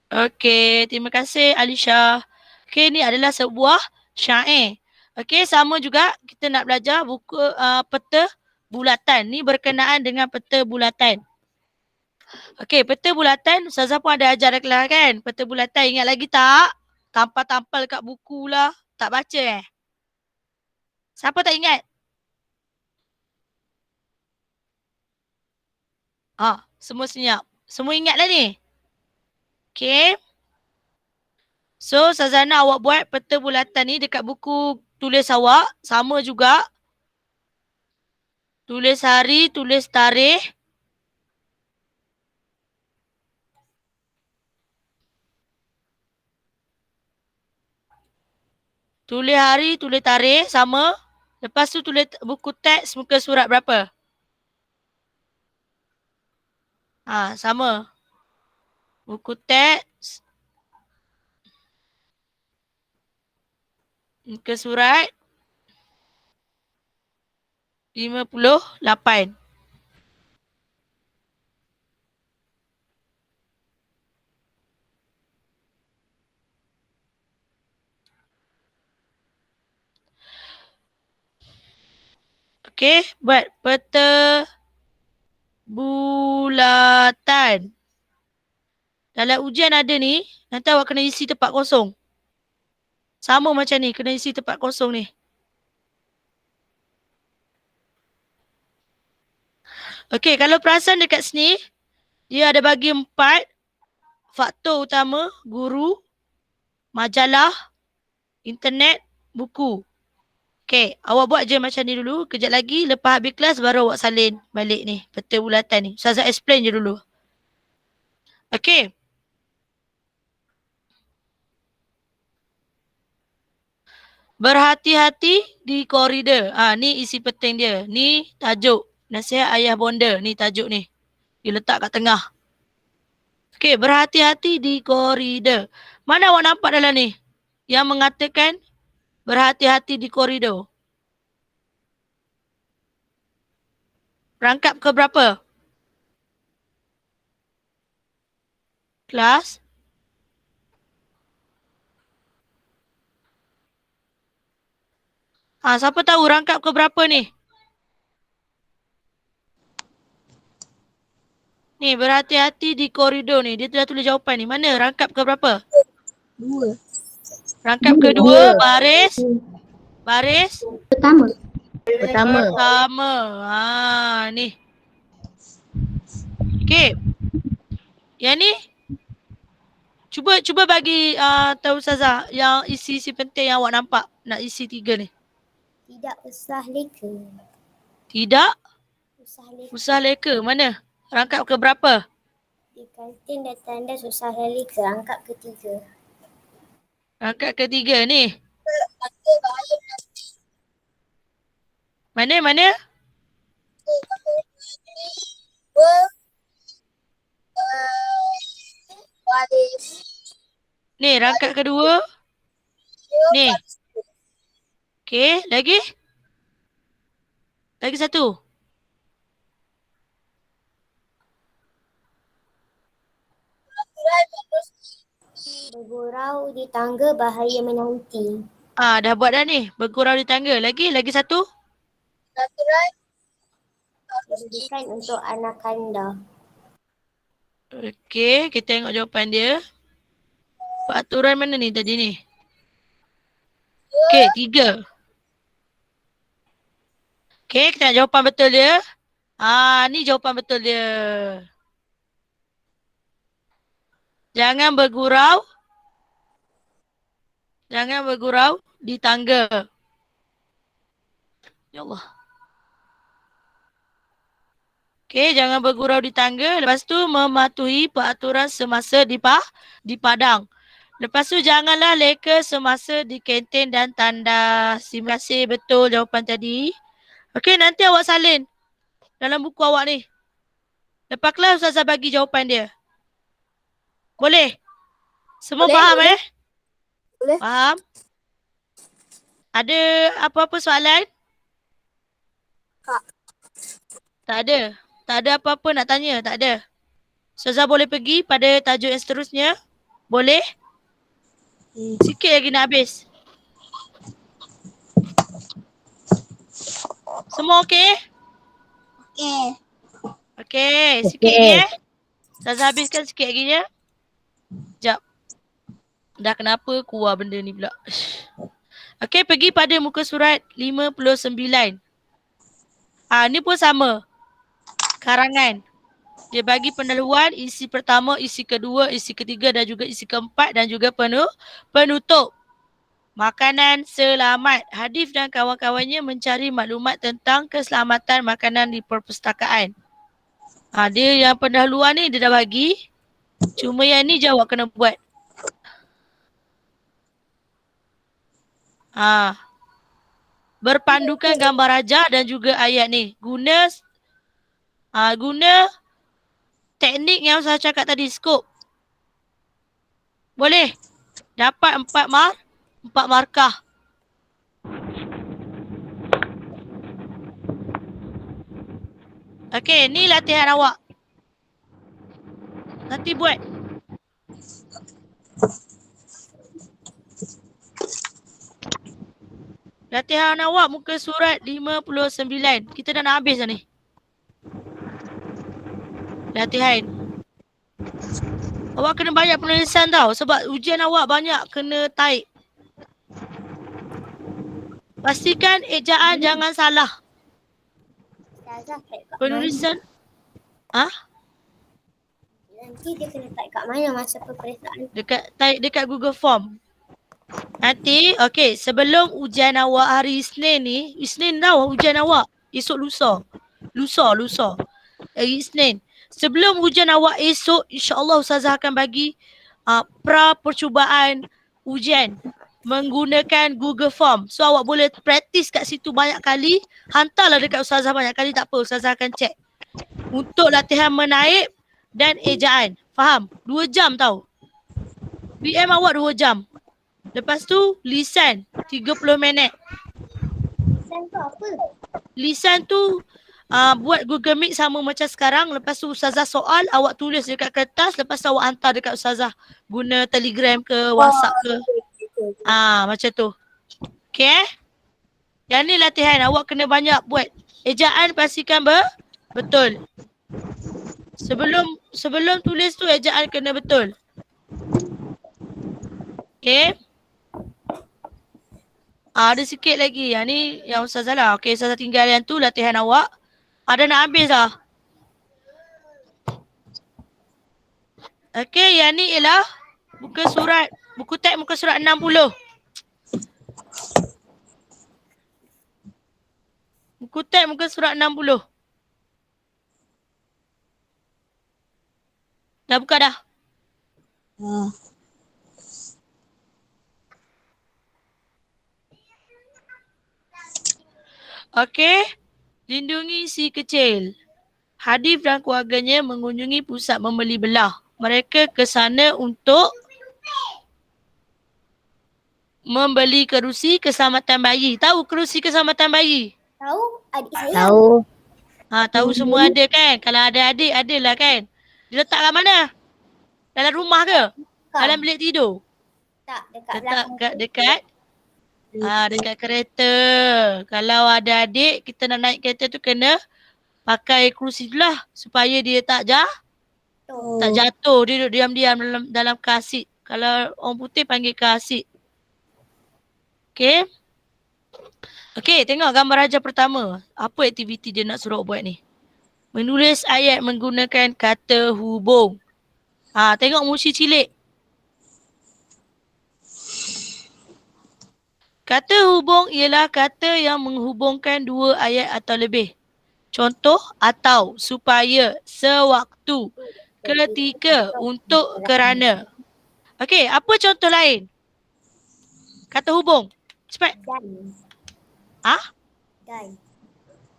Okey, terima kasih Alisha. Okey, ni adalah sebuah syair. Okey, sama juga kita nak belajar buku peta bulatan. Ni berkenaan dengan peta bulatan. Okey, peta bulatan Ustazah pun ada ajar kelas kan? Peta bulatan ingat lagi tak? Tampal-tampal kat buku lah. Tak baca Siapa tak ingat? Semua senyap. Semua ingat lah ni. Okay. So, Sazana awak buat peta bulatan ni dekat buku tulis awak. Sama juga. Tulis hari, tulis tarikh. Tulis hari, tulis tarikh. Sama. Lepas tu tulis buku teks muka surat berapa? Sama. Buku teks. Muka surat 58. Okey, buat peta bulatan. Dalam ujian ada ni, nanti awak kena isi tempat kosong. Sama macam ni, kena isi tempat kosong ni. Okey, kalau perasan dekat sini, dia ada bagi 4 faktor utama, guru, majalah, internet, buku. Okey, awak buat je macam ni dulu. Kejap lagi, lepas habis kelas baru awak salin balik ni, peta bulatan ni. Ustazah explain je dulu. Okey. Berhati-hati di koridor. Ni isi penting dia. Ni tajuk. Nasihat ayah bonda. Ni tajuk ni. Dia letak kat tengah. Okey, berhati-hati di koridor. Mana awak nampak dalam ni? Yang mengatakan berhati-hati di koridor. Rangkap ke berapa? Kelas? Siapa tahu rangkap ke berapa ni? Ni, berhati-hati di koridor ni. Dia telah tulis jawapan ni. Mana? Rangkap ke berapa? 2. Rangkap kedua, baris. Baris. Pertama. Pertama. Pertama. Ni. Okey. Yang ni cuba bagi tahu Ustazah yang isi-isi penting yang awak nampak. Nak isi 3 ni. Tidak usah leka. Tidak Usah leka. usah leka. Mana? Rangkap ke berapa? Di kantin dan tandas usah leka. Rangkap ketiga. Rangkap ketiga ni. Mana? Ni rangkap kedua. Ni. Okey, lagi? Lagi satu. Bergurau di tangga bahaya menanti. Dah buat dah ni. Bergurau di tangga. Lagi satu. Pendidikan untuk anak anda. Okey, kita tengok jawapan dia. Peraturan mana ni tadi ni? Okey, 3. Okey, kita nak jawapan betul dia. Ni jawapan betul dia. Jangan bergurau di tangga. Ya Allah. Okey, jangan bergurau di tangga. Lepas tu mematuhi peraturan semasa di padang. Lepas tu janganlah leka semasa di kantin dan tandas. Terima kasih, betul jawapan tadi. Okey, nanti awak salin dalam buku awak ni. Lepas kelas Ustazah bagi jawapan dia. Boleh? Semua Boleh, faham boleh. Boleh. Faham? Ada apa-apa soalan? Tak ada. Tak ada apa-apa nak tanya? Tak ada. Ustazah boleh pergi pada tajuk yang seterusnya? Boleh? Sikit lagi nak habis. Semua okey? Okey. Okey, sikit Okey. lagi Ustazah habiskan sikit lagi ya. Sekejap. Dah kenapa keluar benda ni pula. Okey, pergi pada muka surat 59. Ni pun sama. Karangan. Dia bagi pendahuluan, isi pertama, isi kedua, isi ketiga dan juga isi keempat dan juga penutup. Makanan selamat. Hadif dan kawan-kawannya mencari maklumat tentang keselamatan makanan di perpustakaan. Dia yang pendahuluan ni dia dah bagi. Cuma yang ni je awak kena buat. Berpandukan gambar rajah dan juga ayat ni. Guna teknik yang saya cakap tadi, skop. Boleh? Dapat 4 markah. Okey, ni latihan awak. Nanti buat. Latihan awak muka surat 59. Kita dah nak habis dah ni. Latihan. Awak kena banyak penulisan tau sebab ujian awak banyak kena type. Pastikan ejaan jangan salah. Ustazah type kat Penulisan. Nanti dia kena type kat mana masa peperiksaan? Dekat Google Form. Nanti, okey, sebelum ujian awak hari Isnin ni, Isnin tau ujian awak. Esok lusa. Lusa. Hari Isnin. Sebelum ujian awak esok, insya-Allah Ustazah akan bagi percubaan ujian menggunakan Google Form. So awak boleh praktis kat situ banyak kali. Hantarlah dekat Ustazah banyak kali, tak apa, Ustazah akan check. Untuk latihan menaip dan ejaan. Faham? 2 jam tau. PM awak 2 jam. Lepas tu lisan 30 minit. Lisan tu apa? Lisan tu buat Google Meet sama macam sekarang. Lepas tu Ustazah soal, awak tulis dekat kertas. Lepas tu awak hantar dekat Ustazah. Guna Telegram ke, WhatsApp ke. Macam tu. Okay? Yang ni latihan. Awak kena banyak buat. Ejaan pastikan betul. Sebelum tulis tu ejaan kena betul. Okay? Ada sikit lagi. Yang ni yang Ustazah lah. Okey, Ustazah tinggal yang tu latihan awak. Ada nak habis lah. Okey, yang ni ialah buku teks muka surat 60. Buku teks muka surat 60. Dah buka dah? Okey. Lindungi si kecil. Hadif dan keluarganya mengunjungi pusat membeli belah. Mereka ke sana untuk membeli kerusi keselamatan bayi. Tahu kerusi keselamatan bayi? Tahu adik saya? Tahu. Tahu semua ada kan? Kalau ada adik, adalah kan? Dia letak kat mana? Dalam rumah ke? Dalam bilik tidur? Tak, dekat Letak belakang. dekat dekat kereta. Kalau ada adik, kita nak naik kereta tu kena pakai kerusi tu lah supaya dia tak jatuh. Dia duduk diam-diam dalam car seat. Kalau orang putih panggil car seat. Okay. Okay, tengok gambar Raja pertama. Apa aktiviti dia nak suruh buat ni? Menulis ayat menggunakan kata hubung. Tengok musi cilik. Kata hubung ialah kata yang menghubungkan dua ayat atau lebih. Contoh, atau, supaya, sewaktu, ketika, untuk, kerana. Okey, apa contoh lain? Kata hubung. Cepat.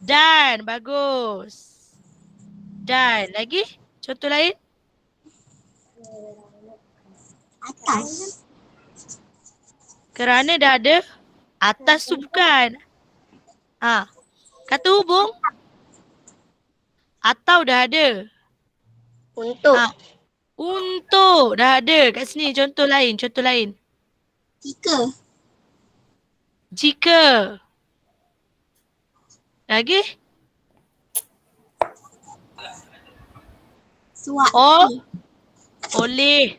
Dan. Bagus. Dan. Lagi? Contoh lain? Atas. Kerana dah ada. Atas tu bukan. Kata hubung. Atau dah ada. Untuk. Untuk dah ada. Kat sini contoh lain. Jika. Lagi? Sewaktu. Oleh.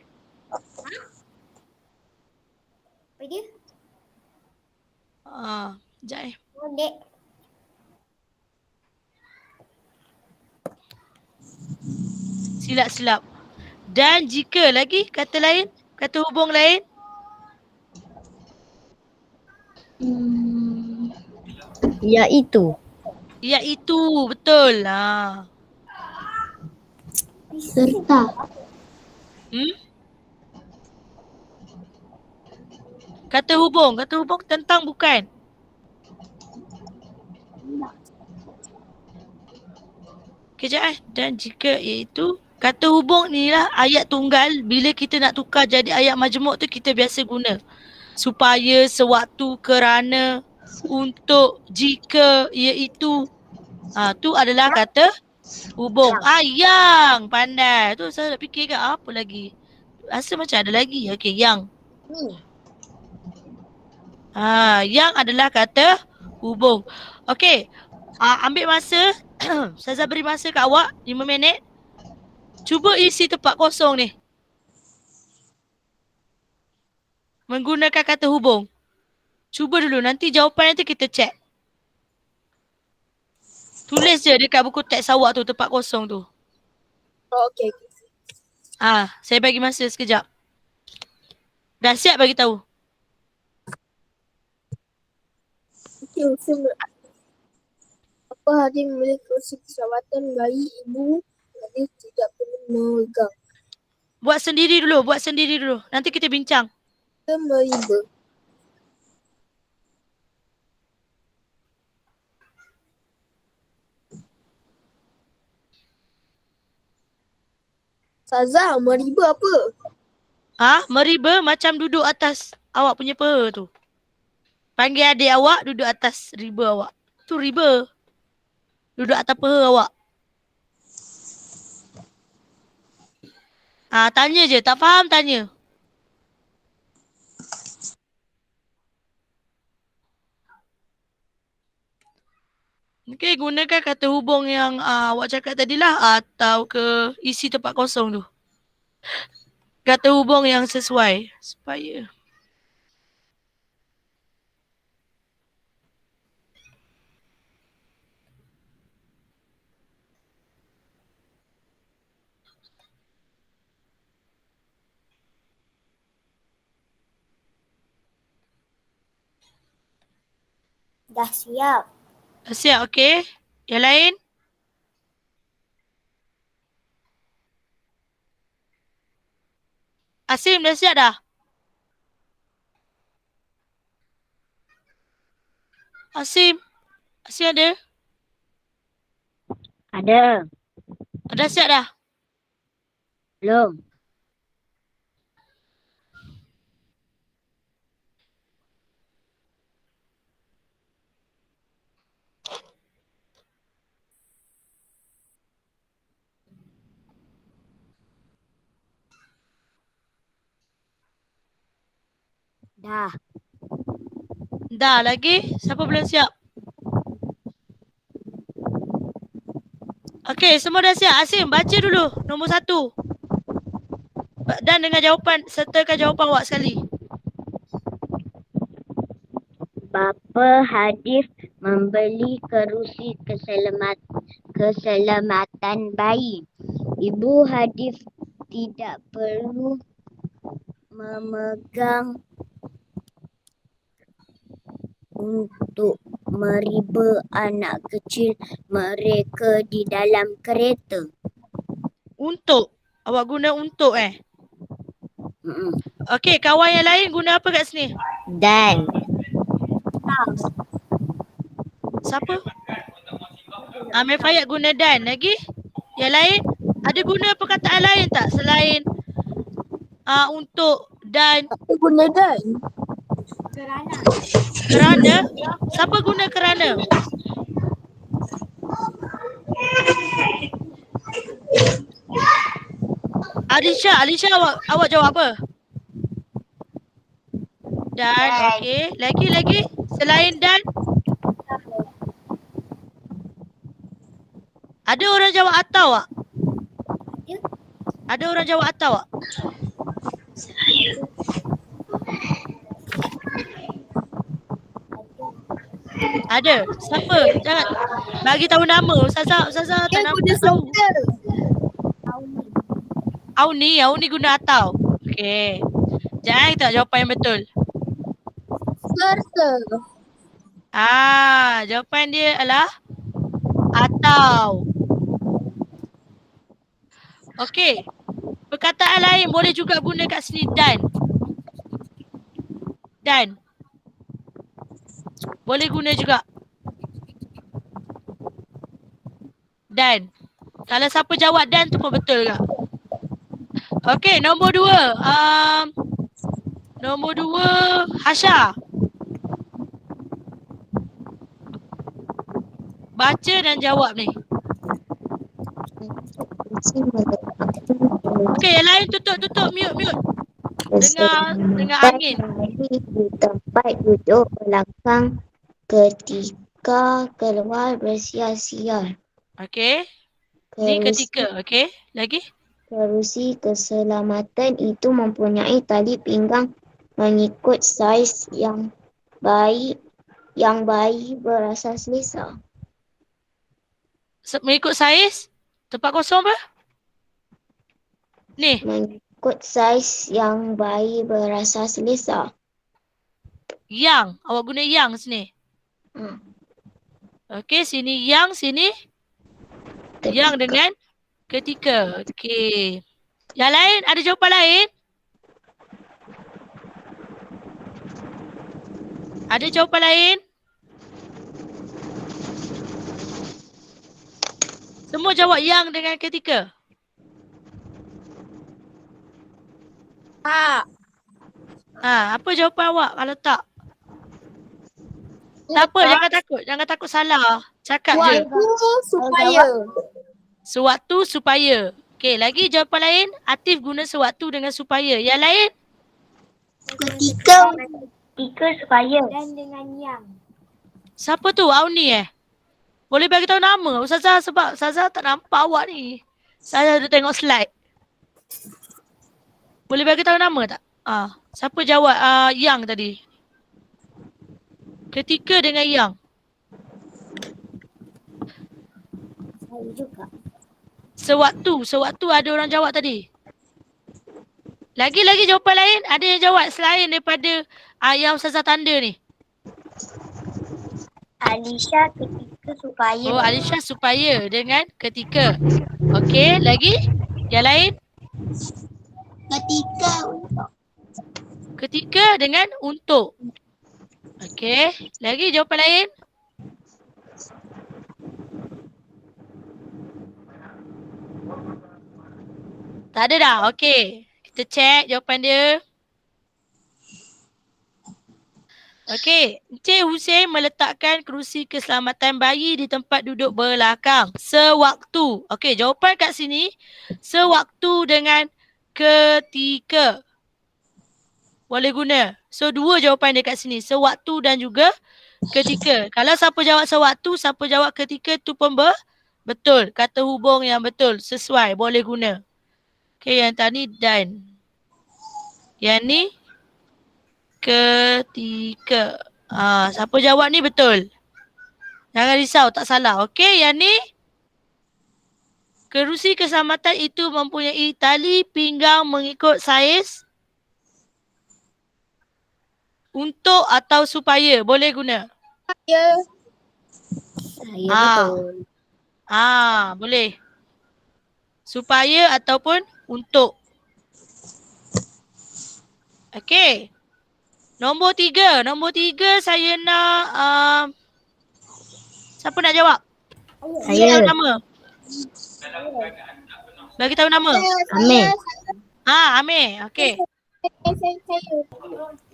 Apa dia? Sekejap eh. Dek. Silap. Dan jika lagi kata lain, kata hubung lain. Iaitu. Betul. Serta. Kata hubung tentang bukan. Kejap Dan jika iaitu. Kata hubung ni lah ayat tunggal. Bila kita nak tukar jadi ayat majmuk tu kita biasa guna. Supaya, sewaktu, kerana, untuk, jika, iaitu. Tu adalah kata hubung. Yang. Pandai. Tu saya nak fikir apa lagi. Rasa macam ada lagi. Okey, yang. Yang adalah kata hubung. Okey. Ambil masa. Saya beri masa kat awak 5 minit. Cuba isi tempat kosong ni. Menggunakan kata hubung. Cuba dulu. Nanti jawapan nanti kita check. Tulis je dekat buku teks awak tu tempat kosong tu. Okey. Saya bagi masa sekejap. Dah siap bagi tahu? Okey, apa Hadi memiliki kerusi keselamatan bayi ibu jadi tidak perlu memegang. Buat sendiri dulu. Nanti kita bincang. Kita meriba. Saza, meriba apa? Meriba macam duduk atas awak punya peha tu. Panggil adik awak duduk atas riba awak. Tu riba. Duduk atas peha awak. Tanya je. Tak faham tanya. Okay, gunakan kata hubung yang awak cakap tadilah atau ke isi tempat kosong tu. Kata hubung yang sesuai supaya. Dah siap. Siap, okey. Yang lain? Asim dah siap dah? Asim? Asim ada? Ada. Dah siap dah? Belum. Dah. Dah lagi? Siapa belum siap? Okey, semua dah siap. Asim, baca dulu nombor 1. Dan dengan jawapan, sertakan jawapan awak sekali. Bapa Hadif membeli kerusi keselamatan bayi. Ibu Hadif tidak perlu memegang untuk meriba anak kecil mereka di dalam kereta. Untuk. Awak guna untuk Okey, kawan yang lain guna apa kat sini? Dan Siapa? Amir Fayyad guna dan. Lagi? Yang lain? Ada guna perkataan lain tak selain untuk dan Aku guna dan. kerana? Siapa guna kerana? Alisha awak jawab apa? Dan, okey. Lagi? Selain dan? Ada orang jawab atau tak? Ada orang jawab atau tak? Ada. Siapa? Jangan bagi tahu nama. Ustazah tak tahu. Auni guna atau. Okey. Jangan kita jawapan yang betul. Serta. Jawapan dia adalah atau. Okey. Perkataan lain boleh juga guna kat sini dan. Dan. Boleh guna juga. Dan. Kalau siapa jawab dan tu pun betul ke? Okey, nombor 2. Nombor 2, Hasha. Baca dan jawab ni. Okey, yang lain tutup mute. Dengar angin. di tempat duduk belakang ketika keluar bersiar-siar. Okey. Ni ketika, okey. Lagi? Kerusi keselamatan itu mempunyai tali pinggang mengikut saiz yang bayi berasas selesa. Mengikut saiz? Tempat kosong apa? Ni. Mengikut saiz yang bayi berasas selesa. Yang. Awak guna yang sini. Okey, sini yang, sini yang dengan ketika. Okey. Yang lain, ada jawapan lain? Ada jawapan lain? Semua jawab yang dengan ketika. Tak. Apa jawapan awak kalau tak? Tak apa, jangan takut salah. Cakap je. Sewaktu supaya. Okey, lagi jawapan lain, Atif guna sewaktu dengan supaya. Yang lain? Ketika. supaya. Dan dengan yang. Siapa tu? Auni Boleh bagi tahu nama Ustazah sebab Ustazah tak nampak awak ni. Saya ada tengok slide. Boleh bagi tahu nama tak? Siapa jawab yang tadi? Ketika dengan yang. Saya juga. Sewaktu ada orang jawab tadi. Lagi jawapan lain? Ada yang jawab selain daripada yang Ustazah tanda ni? Alisha ketika supaya. Oh, Alisha supaya dengan ketika. Okey, lagi? Yang lain? Ketika untuk. Ketika dengan untuk. Okey, lagi jawapan lain? Tak ada dah. Okey. Kita check jawapan dia. Okey, Encik Hussein meletakkan kerusi keselamatan bayi di tempat duduk belakang sewaktu. Okey, jawapan kat sini sewaktu dengan ketika. Boleh guna. So, dua jawapan dia kat sini. Sewaktu dan juga ketika. Kalau siapa jawab sewaktu, siapa jawab ketika tu pun betul. Kata hubung yang betul. Sesuai. Boleh guna. Okey, yang tadi done. Yang ni ketika. Siapa jawab ni betul. Jangan risau, tak salah. Okey, yang ni kerusi keselamatan itu mempunyai tali pinggang mengikut saiz untuk atau supaya. Boleh guna. Ya. Ya betul. Boleh. Supaya ataupun untuk. Okey. Nombor 3. Nombor 3 saya nak siapa nak jawab? Saya. Tahu nama. Bagi tahu nama. Amir. Amir. Okey.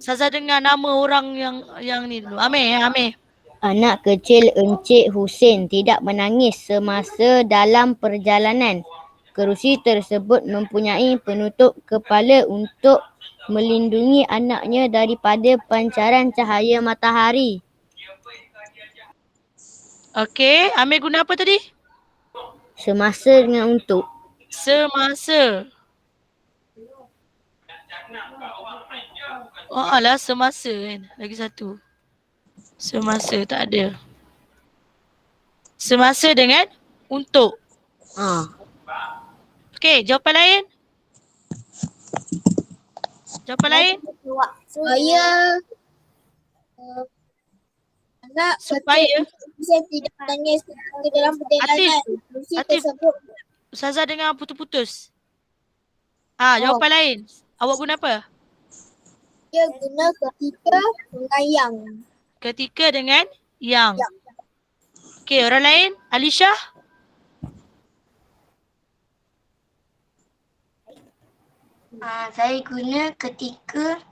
Saza dengar nama orang yang ni dulu. Amir. Anak kecil Encik Hussein tidak menangis semasa dalam perjalanan. Kerusi tersebut mempunyai penutup kepala untuk melindungi anaknya daripada pancaran cahaya matahari. Okey. Amir guna apa tadi? Semasa dengan untuk. Semasa. Alah semasa kan. Lagi satu. Semasa tak ada. Semasa dengan untuk. Okey, jawapan lain? Jawapan lain? Saya anak Supaya saya tidak menangis ke dalam perjalanan. Kerusi Atif. tersebut Ustazah dengar putus-putus. Jawapan lain. Awak guna apa? dia guna ketika dengan yang. Ketika dengan yang. Okey, orang lain? Alisha? Saya guna ketika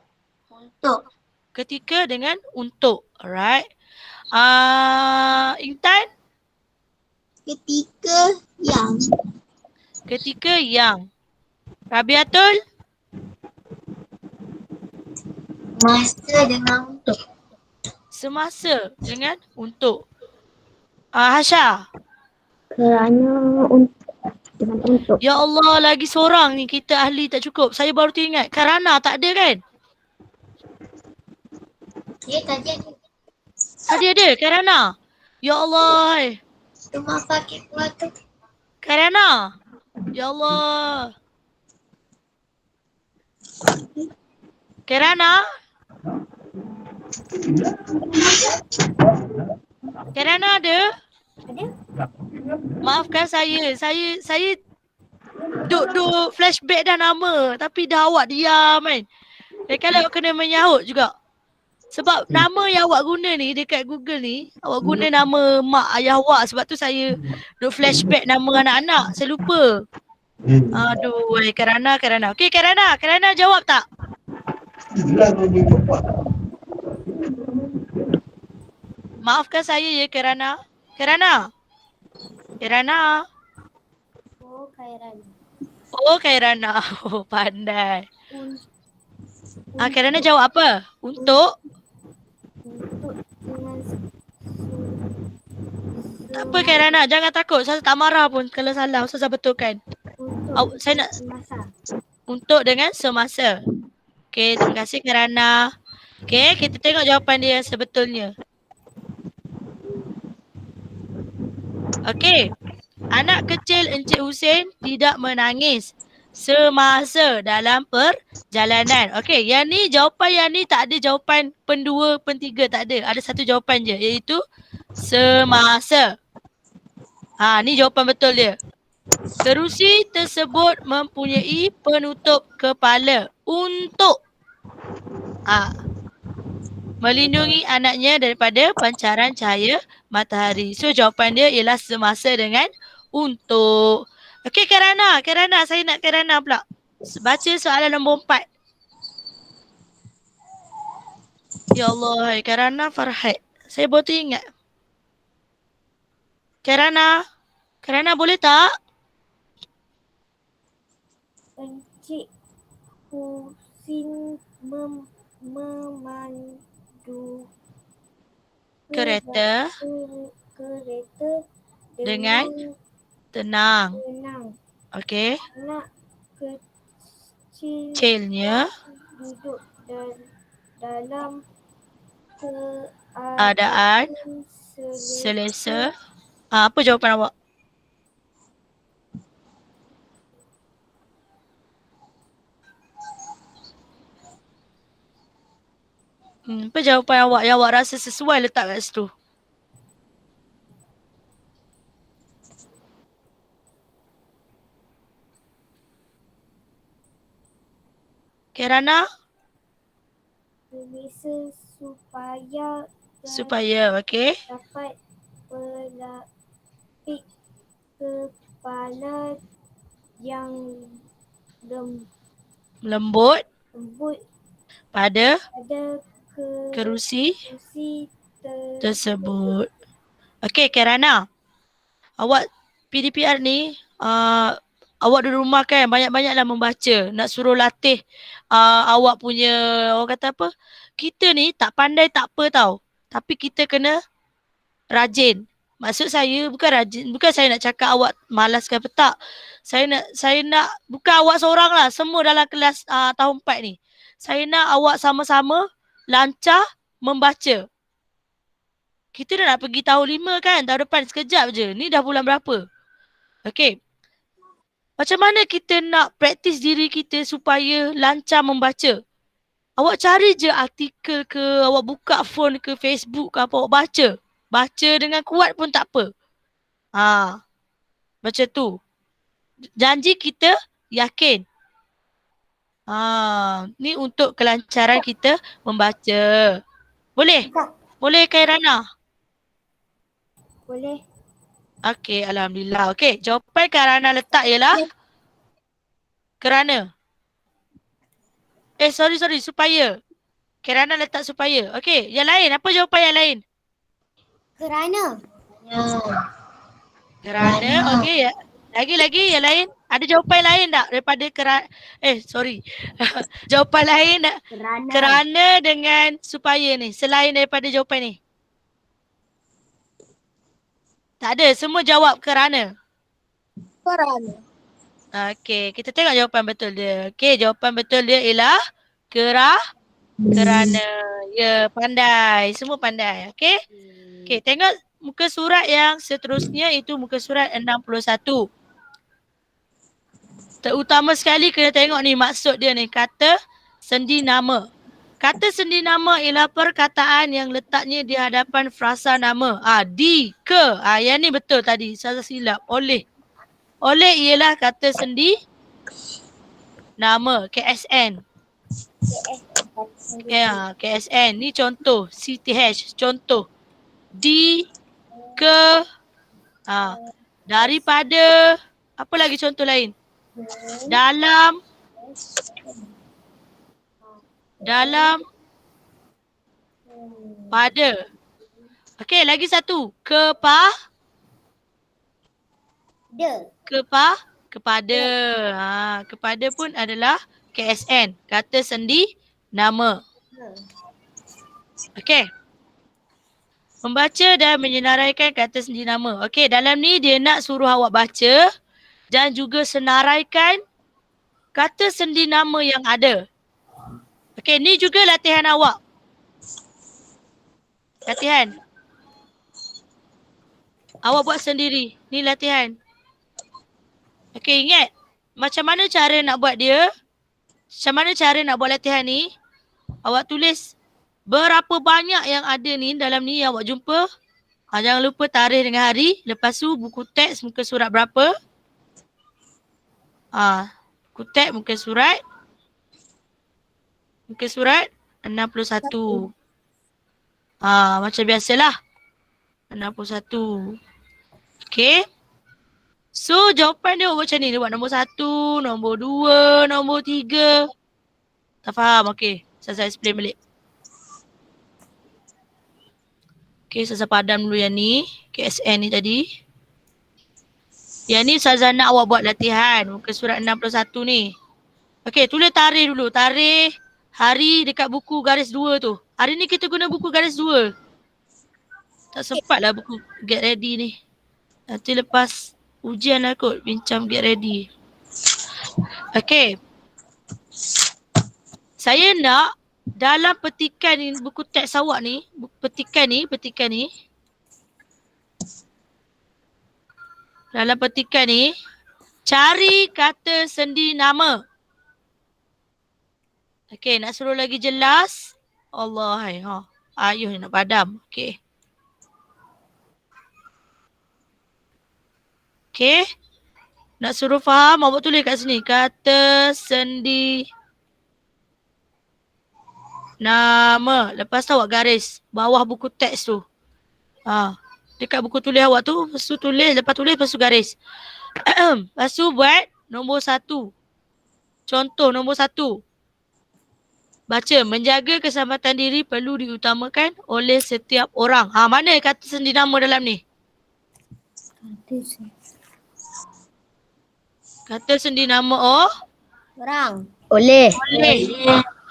untuk. Ketika dengan untuk. Alright. Intan? Ketika yang. Ketika yang. Rabiatul? Masa dengan untuk. Semasa dengan untuk. Hasha? Kerana dengan untuk. Ya Allah, lagi seorang ni kita ahli tak cukup. Saya baru teringat. Karana tak ada kan? Ya, tadi ada. Tadi ada Karana. Ya Allah. Cuma pakai kuat tu. Karana. Ya Allah. Karana. Karana ada? Maafkan saya. Saya duk flashback dah nama. Tapi dah awak diam kan. Kalau kena menyahut juga. Sebab nama yang awak guna ni dekat Google ni, awak guna nama mak ayah awak. Sebab tu saya duk flashback nama anak-anak. Saya lupa. Aduh, Karana. Okey, Karana jawab tak? Maafkan saya ya Karana. Karana. Oh, Kairana. Oh, pandai. Karana jawab apa? Untuk? Tak apa Kairana, jangan takut. Saya tak marah pun kalau salah. Ustazah betulkan. Saya nak untuk dengan semasa. Okey, terima kasih Kairana. Okey, kita tengok jawapan dia yang sebetulnya. Okey. Anak kecil Encik Hussein tidak menangis semasa dalam perjalanan. Okey, yang ni jawapan yang ni tak ada jawapan pendua, pentiga tak ada. Ada satu jawapan je iaitu Semasa. Ni jawapan betul dia. Kerusi tersebut mempunyai penutup kepala untuk melindungi anaknya daripada pancaran cahaya matahari. So jawapan dia ialah semasa dengan untuk. Okey Kak Rana, saya nak Kak Rana pula. Baca soalan nombor 4. Ya Allah, Kak Rana Farhat. Saya baru teringat. Kak Rana boleh tak? Encik Husin memandu Kereta kereta dengan tenang. Okey. Anak Kecilnya duduk dalam keadaan selesa. Apa jawapan awak? Apa jawapan awak yang awak rasa sesuai letak kat situ? Kirana? Selesa Supaya, okey. dapat pelapik kepala yang Lembut lembut pada pada kerusi kerusi tersebut. Okey, Kirana. Awak PDPR ni, awak di rumah kan banyak-banyaklah membaca. Nak suruh latih awak punya, orang kata apa? Kita ni tak pandai tak apa tau. Tapi kita kena rajin. Maksud saya bukan rajin, bukan saya nak cakap awak malas ke apa tak. Saya nak bukan awak seorang lah, semua dalam kelas tahun 4 ni. Saya nak awak sama-sama lancar membaca. Kita dah nak pergi tahun 5 kan, tahun depan sekejap je. Ni dah bulan berapa? Okey. Macam mana kita nak praktis diri kita supaya lancar membaca? Awak cari je artikel ke, awak buka phone ke, Facebook ke apa, awak baca. Baca dengan kuat pun tak apa. Macam tu. Janji kita yakin. Ni untuk kelancaran kita membaca. Boleh? Boleh Kak Rana? boleh. Okey, Alhamdulillah. Okey, jawapan Kak Rana letak ialah kerana. Sorry, supaya. Kak Rana letak supaya. Okey, yang lain. Apa jawapan yang lain? Kerana. Kerana. Okey, lagi yang lain. Ada jawapan lain tak daripada kerana? Jawapan lain tak? Kerana dengan supaya ni. Selain daripada jawapan ni. Tak ada. Semua jawab kerana. Kerana. Okey, kita tengok jawapan betul dia. Okey, jawapan betul dia ialah kerana. Ya, pandai. Semua pandai. Okey. Okey, tengok muka surat yang seterusnya, itu muka surat 61. Terutama sekali kena tengok ni maksud dia ni, kata sendi nama. Kata sendi nama ialah perkataan yang letaknya di hadapan frasa nama. Di, ke. Yang ni betul tadi. Salah silap. Oleh. Oleh ialah kata sendi nama. KSN. KSN. Ni contoh. CTH. Contoh. Di, ke. Daripada. Apa lagi contoh lain? Dalam pada. Okey, lagi satu. Kepada. Kepada pun adalah KSN. Kata sendi nama. Okey. Membaca dan menyenaraikan kata sendi nama. Okey, dalam ni dia nak suruh awak baca dan juga senaraikan kata sendi nama yang ada. Okey, ni juga latihan awak. Latihan. Awak buat sendiri. Ni latihan. Okey, ingat. Macam mana cara nak buat dia? Macam mana cara nak buat latihan ni? Awak tulis berapa banyak yang ada ni dalam ni yang awak jumpa. Jangan lupa tarikh dengan hari. Lepas tu buku teks muka surat berapa? Buku teks muka surat. Muka surat 61. Macam biasalah. 61. Okay. So jawapan dia buat macam ni. Dia buat nombor 1, nombor 2, nombor 3. Tak faham? Okay. Saya explain balik. Okay, Ustazah padam dulu yang ni. KSN ni tadi. Yang ni Ustazah nak awak buat latihan. Muka surat 61 ni. Okay, tulis tarikh dulu. Tarikh, hari dekat buku garis 2 tu. Hari ni kita guna buku garis 2. Tak sempat lah buku get ready ni. Nanti lepas ujian lah kot bincang get ready. Okay. Saya nak dalam petikan ni, buku teks awak ni, petikan ni. Dalam petikan ni, cari kata sendi nama. Okay, nak suruh lagi jelas. Allah hai. Ayuh nak padam. Okay. Okay. Nak suruh faham, awak tulis kat sini. Kata sendi nama. Lepas tu awak garis bawah buku teks tu. Dekat buku tulis awak tu, lepas tu tulis, lepas tu garis. Lepas tu buat nombor 1. Contoh nombor 1. Baca, menjaga keselamatan diri perlu diutamakan oleh setiap orang. Mana kata sendi nama dalam ni? Kata sendi nama Orang. Oleh.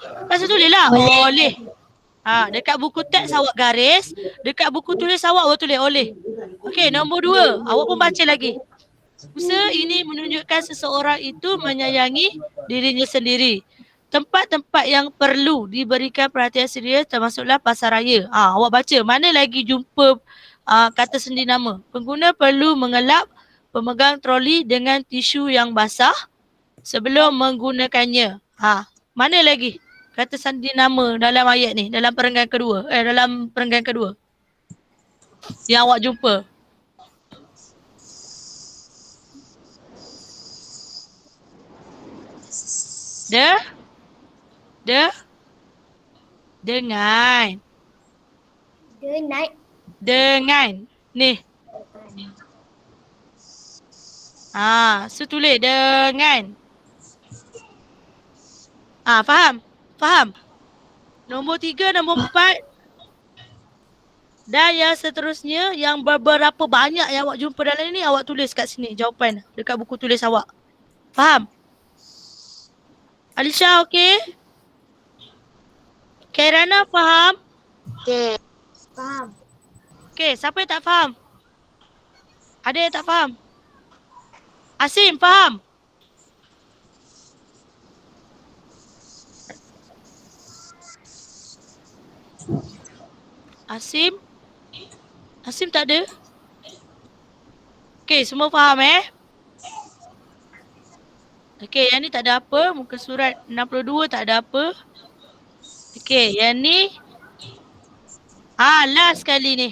Lepas tu tulis lah. Oleh. Dekat buku teks awak garis. Dekat buku tulis awak tulis oleh. Okey, nombor 2. Awak pun baca lagi. Usaha ini menunjukkan seseorang itu menyayangi dirinya sendiri. Tempat-tempat yang perlu diberikan perhatian serius termasuklah pasar raya. Awak baca. Mana lagi jumpa kata sendi nama? Pengguna perlu mengelap pemegang troli dengan tisu yang basah sebelum menggunakannya. Mana lagi kata sendi nama dalam ayat ni, dalam perenggan kedua, yang awak jumpa? Dengan. Ni. So tulis dengan. Faham? Nombor 3, nombor 4. Dan yang seterusnya, yang beberapa banyak yang awak jumpa dalam ni, awak tulis kat sini jawapan dekat buku tulis awak. Faham? Alisha okey? Kairana faham? Okey. Faham. Okey, siapa yang tak faham? Ada yang tak faham? Asim faham? Asim tak ada? Okey, semua faham Okey, yang ni tak ada apa. Muka surat 62 tak ada apa. Okey, yang ni last sekali ni.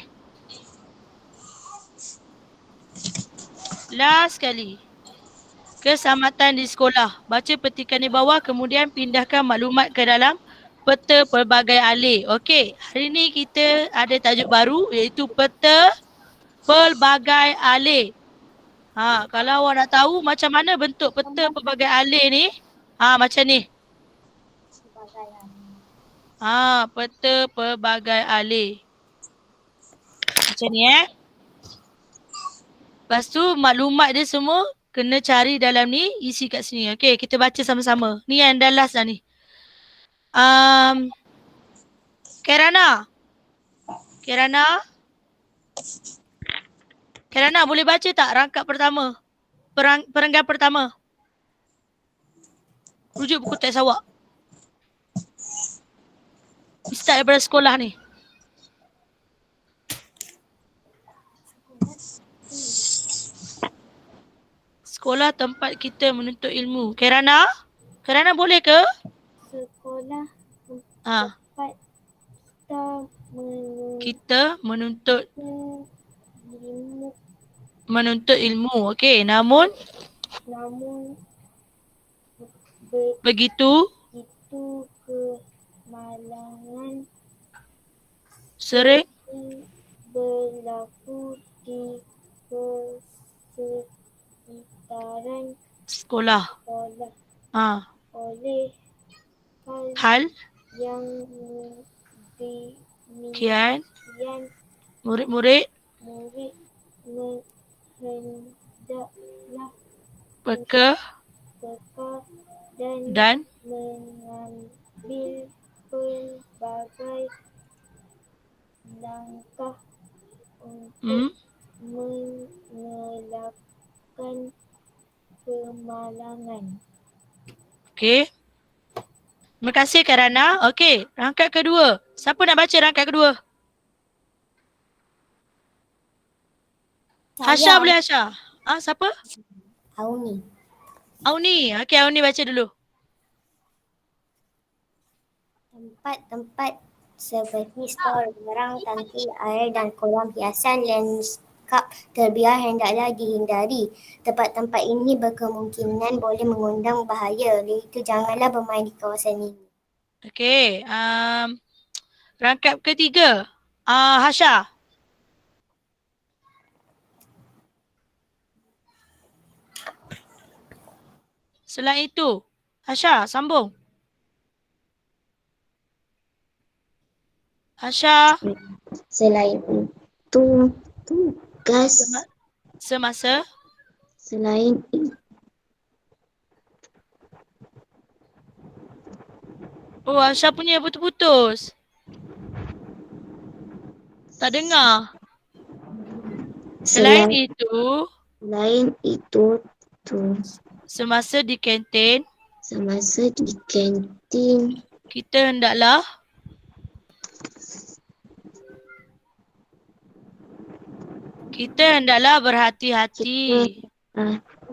Last sekali. Keselamatan di sekolah. Baca petikan di bawah kemudian pindahkan maklumat ke dalam peta pelbagai alih. Okey, hari ni kita ada tajuk baru iaitu peta pelbagai alih. Kalau awak nak tahu macam mana bentuk peta pelbagai alih ni, macam ni. Peta pelbagai alih. Macam ni Lepas tu maklumat dia semua kena cari dalam ni, isi kat sini. Okey, kita baca sama-sama. Ni yang dah last dah ni. Kairana boleh baca tak rangkap pertama? Perenggan pertama. Rujuk buku teks awak. Start daripada sekolah ni. Sekolah tempat kita menuntut ilmu. Kairana boleh ke? Sekolah Kita menuntut ilmu, Menuntut ilmu. Okey, namun namun begitu begitu kemalangan sering berlaku di sekitaran sekolah. sekolah Ha. oleh Hal hal yang kian demikian murid-murid murid hendaklah peka peka dan mengambil pelbagai langkah untuk mengelakkan kemalangan. okey. Terima kasih Kak Rana. Okey, rangkaian kedua. Siapa nak baca rangkaian kedua? Hasha boleh Hasha? Siapa? Auni. Auni. Okey, Auni baca dulu. Tempat-tempat seperti stor barang, tangki air dan kolam hiasan lanskap terbiar hendaklah dihindari. Tempat-tempat ini berkemungkinan boleh mengundang bahaya. Oleh itu janganlah bermain di kawasan ini. Okey, rangkaian ketiga. Hasha. Selain itu, Hasha sambung. Hasha. Selain itu, tugas Semasa selain Oh, Hasha punya putus-putus. Tak dengar. Selain itu, semasa di kantin, kita hendaklah berhati-hati.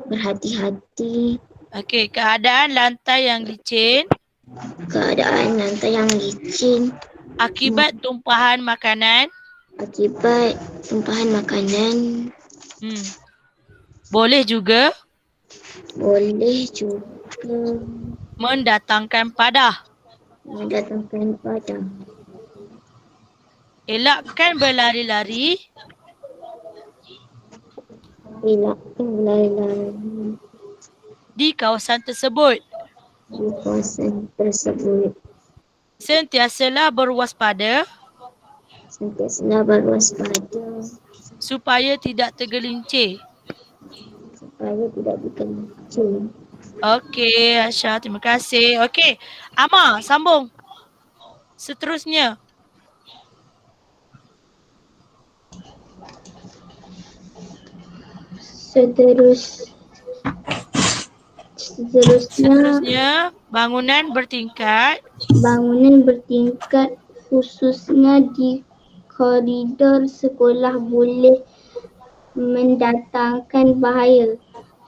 berhati-hati. Okey, keadaan lantai yang licin akibat tumpahan makanan boleh juga mendatangkan padah. Elakkan berlari-lari di kawasan tersebut. Sentiasalah berwaspada supaya tidak tergelincir. Okey, Hasha, terima kasih. Okey, Ama, sambung. Seterusnya. Seterusnya, bangunan bertingkat Khususnya di koridor sekolah boleh mendatangkan bahaya.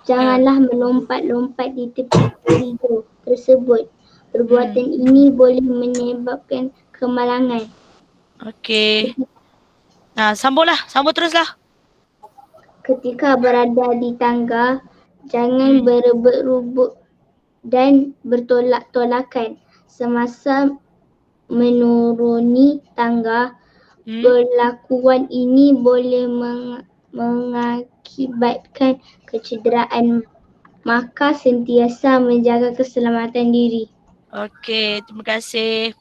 Janganlah melompat-lompat di tepi koridor tersebut. Perbuatan ini boleh menyebabkan kemalangan. Okey. Sambung teruslah. Ketika berada di tangga, jangan berebut-rebut dan bertolak-tolakan. Semasa menuruni tangga, perlakuan ini boleh mengakibatkan kecederaan. Maka sentiasa menjaga keselamatan diri. Okey, terima kasih.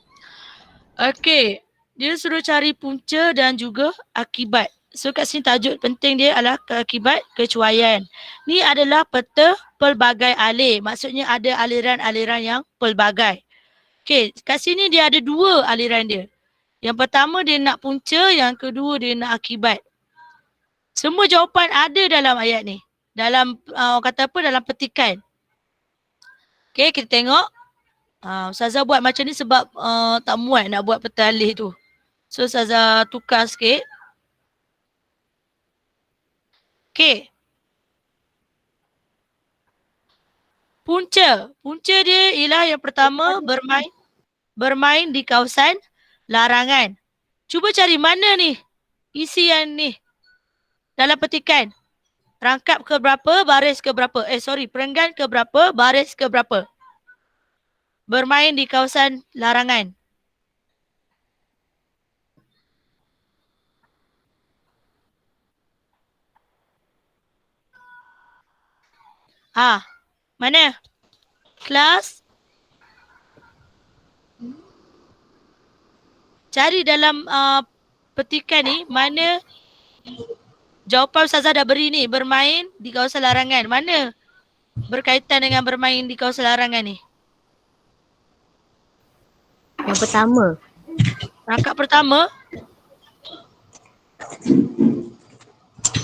Okey, dia suruh cari punca dan juga akibat. So kat sini tajuk penting dia adalah akibat kecuaian. Ni adalah peta pelbagai alir. Maksudnya ada aliran-aliran yang pelbagai. Okey, kat sini dia ada dua aliran dia. Yang pertama dia nak punca, yang kedua dia nak akibat. Semua jawapan ada dalam ayat ni. Dalam dalam petikan. Okey, kita tengok. Ustazah buat macam ni sebab tak muat nak buat peta alih tu. So Ustazah tukar sikit. Okey. Punca dia ialah yang pertama bermain di kawasan larangan. Cuba cari mana ni isi yang ni. dalam petikan. Rangkap ke berapa, baris ke berapa. Perenggan ke berapa, baris ke berapa. Bermain di kawasan larangan. Mana? Kelas? Cari dalam petikan ni, mana jawapan Ustazah dah beri ni, bermain di kawasan larangan. Mana berkaitan dengan bermain di kawasan larangan ni? Yang pertama. Rangkap pertama.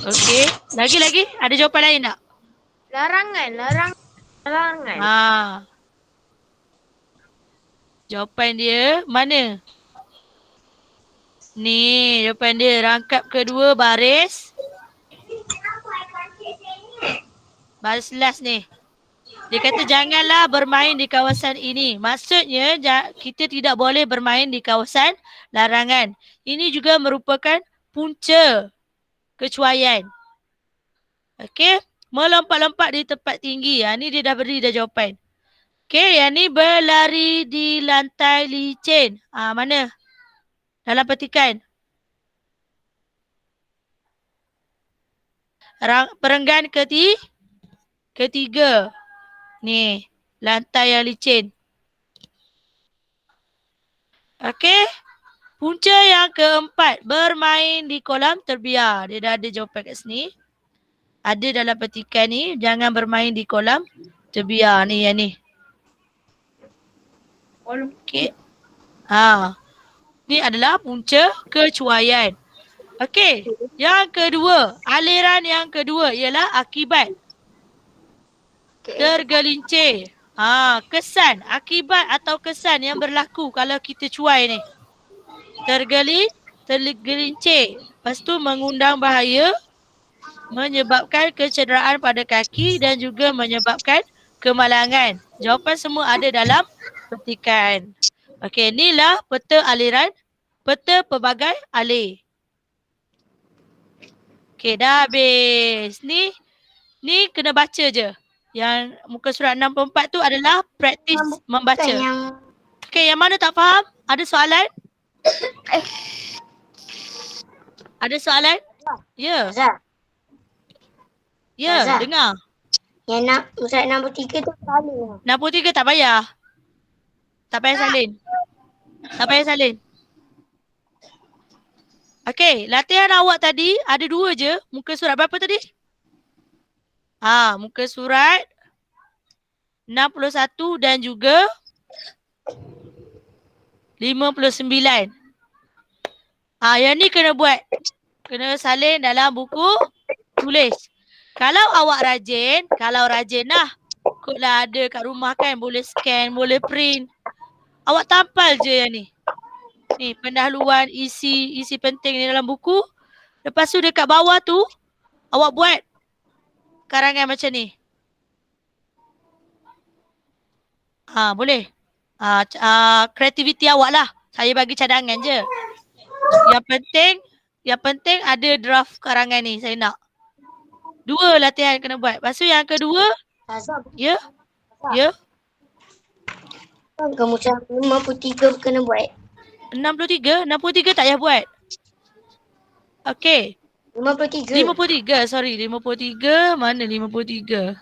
Okey. Lagi? Ada jawapan lain tak? Larangan. Jawapan dia mana? Ni jawapan dia. Rangkap kedua baris. Baris last ni. Dia kata janganlah bermain di kawasan ini. Maksudnya kita tidak boleh bermain di kawasan larangan. Ini juga merupakan punca kecuaian. Okey. Melompat-lompat di tempat tinggi. Ni dia dah beri dah jawapan. Okey, yang ni berlari di lantai licin. Mana? Dalam petikan. Perenggan ketiga. Ni, lantai yang licin. Okey. Punca yang keempat, bermain di kolam terbiar. Dia dah ada jawapan kat sini. Ada dalam petikan ni, jangan bermain di kolam terbiar. Ni, yang ni. Okey. Ni adalah punca kecuaian. Okey. Yang kedua, aliran yang kedua ialah akibat tergelincir. Kesan, akibat atau kesan yang berlaku kalau kita cuai ni. Tergelincir. Lepas tu mengundang bahaya, menyebabkan kecederaan pada kaki dan juga menyebabkan kemalangan. Jawapan semua ada dalam petikan. Okey, inilah peta aliran, peta pelbagai alir. Okey, dah habis. Ni kena baca je. Yang muka surat 64 tu adalah praktis membaca. Okey, yang mana tak faham? Ada soalan? Ada soalan? Ya. Ya, Ustazah. dengar. Yang surat nombor 3 tu salah. 63 tak payah. Tak payah salin. Tak payah salin. Okey, latihan awak tadi ada 2 je. Muka surat berapa tadi? Muka surat 61 dan juga 59. Yang ni kena buat. Kena salin dalam buku tulis. Kalau awak rajin, lah. Kotlah ada kat rumah kan, boleh scan, boleh print. Awak tampal je yang ni. Ni pendahuluan isi penting ni dalam buku. Lepas tu dekat bawah tu, awak buat karangan macam ni. Boleh. Kreativiti awak lah. Saya bagi cadangan je. Yang penting ada draft karangan ni saya nak. 2 latihan kena buat. Lepas tu yang kedua, ya. Kamu macam 53 kena buat. 63 tak payah buat. Okey. 53. 53. Mana 53?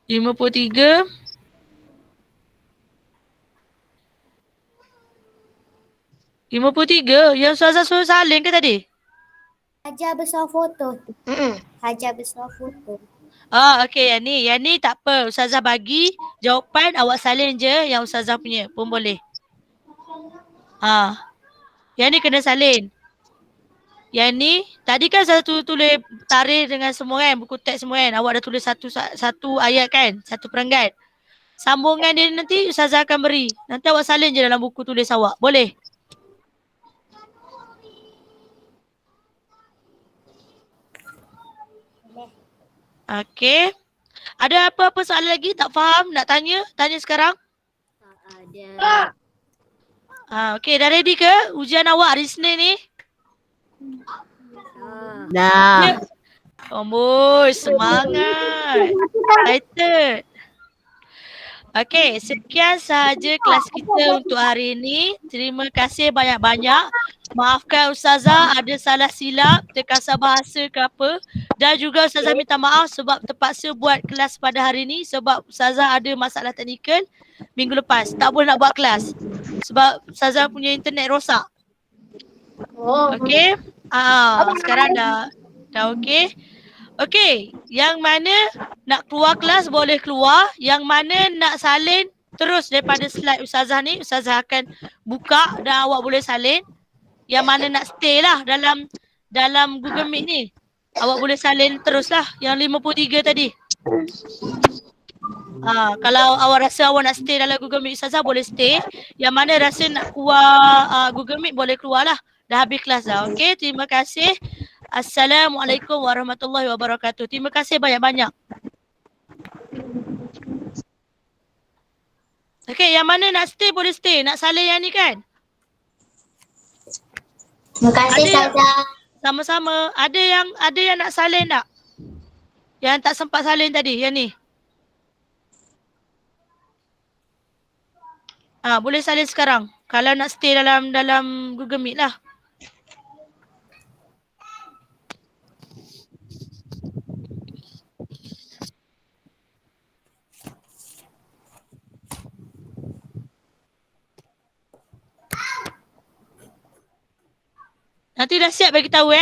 53. Yang Ustazah suruh salin ke tadi? Hajar besar foto tu. Hajar besar foto. Okey, yang ni tak apa. Ustazah bagi jawapan, awak salin je yang Ustazah punya pun boleh. Yang ni kena salin. Yang ni, tadi kan Ustazah tulis tarikh dengan semua kan, buku teks semua kan. Awak dah tulis satu ayat kan, satu perenggan. Sambungan dia nanti Ustazah akan beri. Nanti awak salin je dalam buku tulis awak. Boleh? Okey. Ada apa-apa soalan lagi? Tak faham? Nak tanya? Tanya sekarang? Ada. Okey, dah ready ke ujian awak hari Senin ni? Nah. Amboi, semangat. Excited. Okey, sekian sahaja kelas kita untuk hari ini. Terima kasih banyak-banyak. Maafkan Ustazah ada salah silap, terkasar bahasa ke apa. Dan juga Ustazah minta maaf sebab terpaksa buat kelas pada hari ini sebab Ustazah ada masalah teknikal minggu lepas. Tak boleh nak buat kelas sebab Ustazah punya internet rosak. Okey? Sekarang dah okey. Okey, yang mana nak keluar kelas boleh keluar, yang mana nak salin terus daripada slide Ustazah ni, Ustazah akan buka dan awak boleh salin. Yang mana nak stay lah dalam Google Meet ni, awak boleh salin terus lah yang 53 tadi. Kalau awak rasa awak nak stay dalam Google Meet Ustazah boleh stay. Yang mana rasa nak keluar Google Meet boleh keluar lah. Dah habis kelas dah. Okey, terima kasih. Assalamualaikum warahmatullahi wabarakatuh. Terima kasih banyak-banyak. Okey, yang mana nak stay boleh stay. Nak salin yang ni kan? Terima kasih Ustazah. Sama-sama. Ada yang nak salin tak? Yang tak sempat salin tadi, yang ni. Boleh salin sekarang. Kalau nak stay dalam Google Meet lah. Nanti dah siap bagi tahu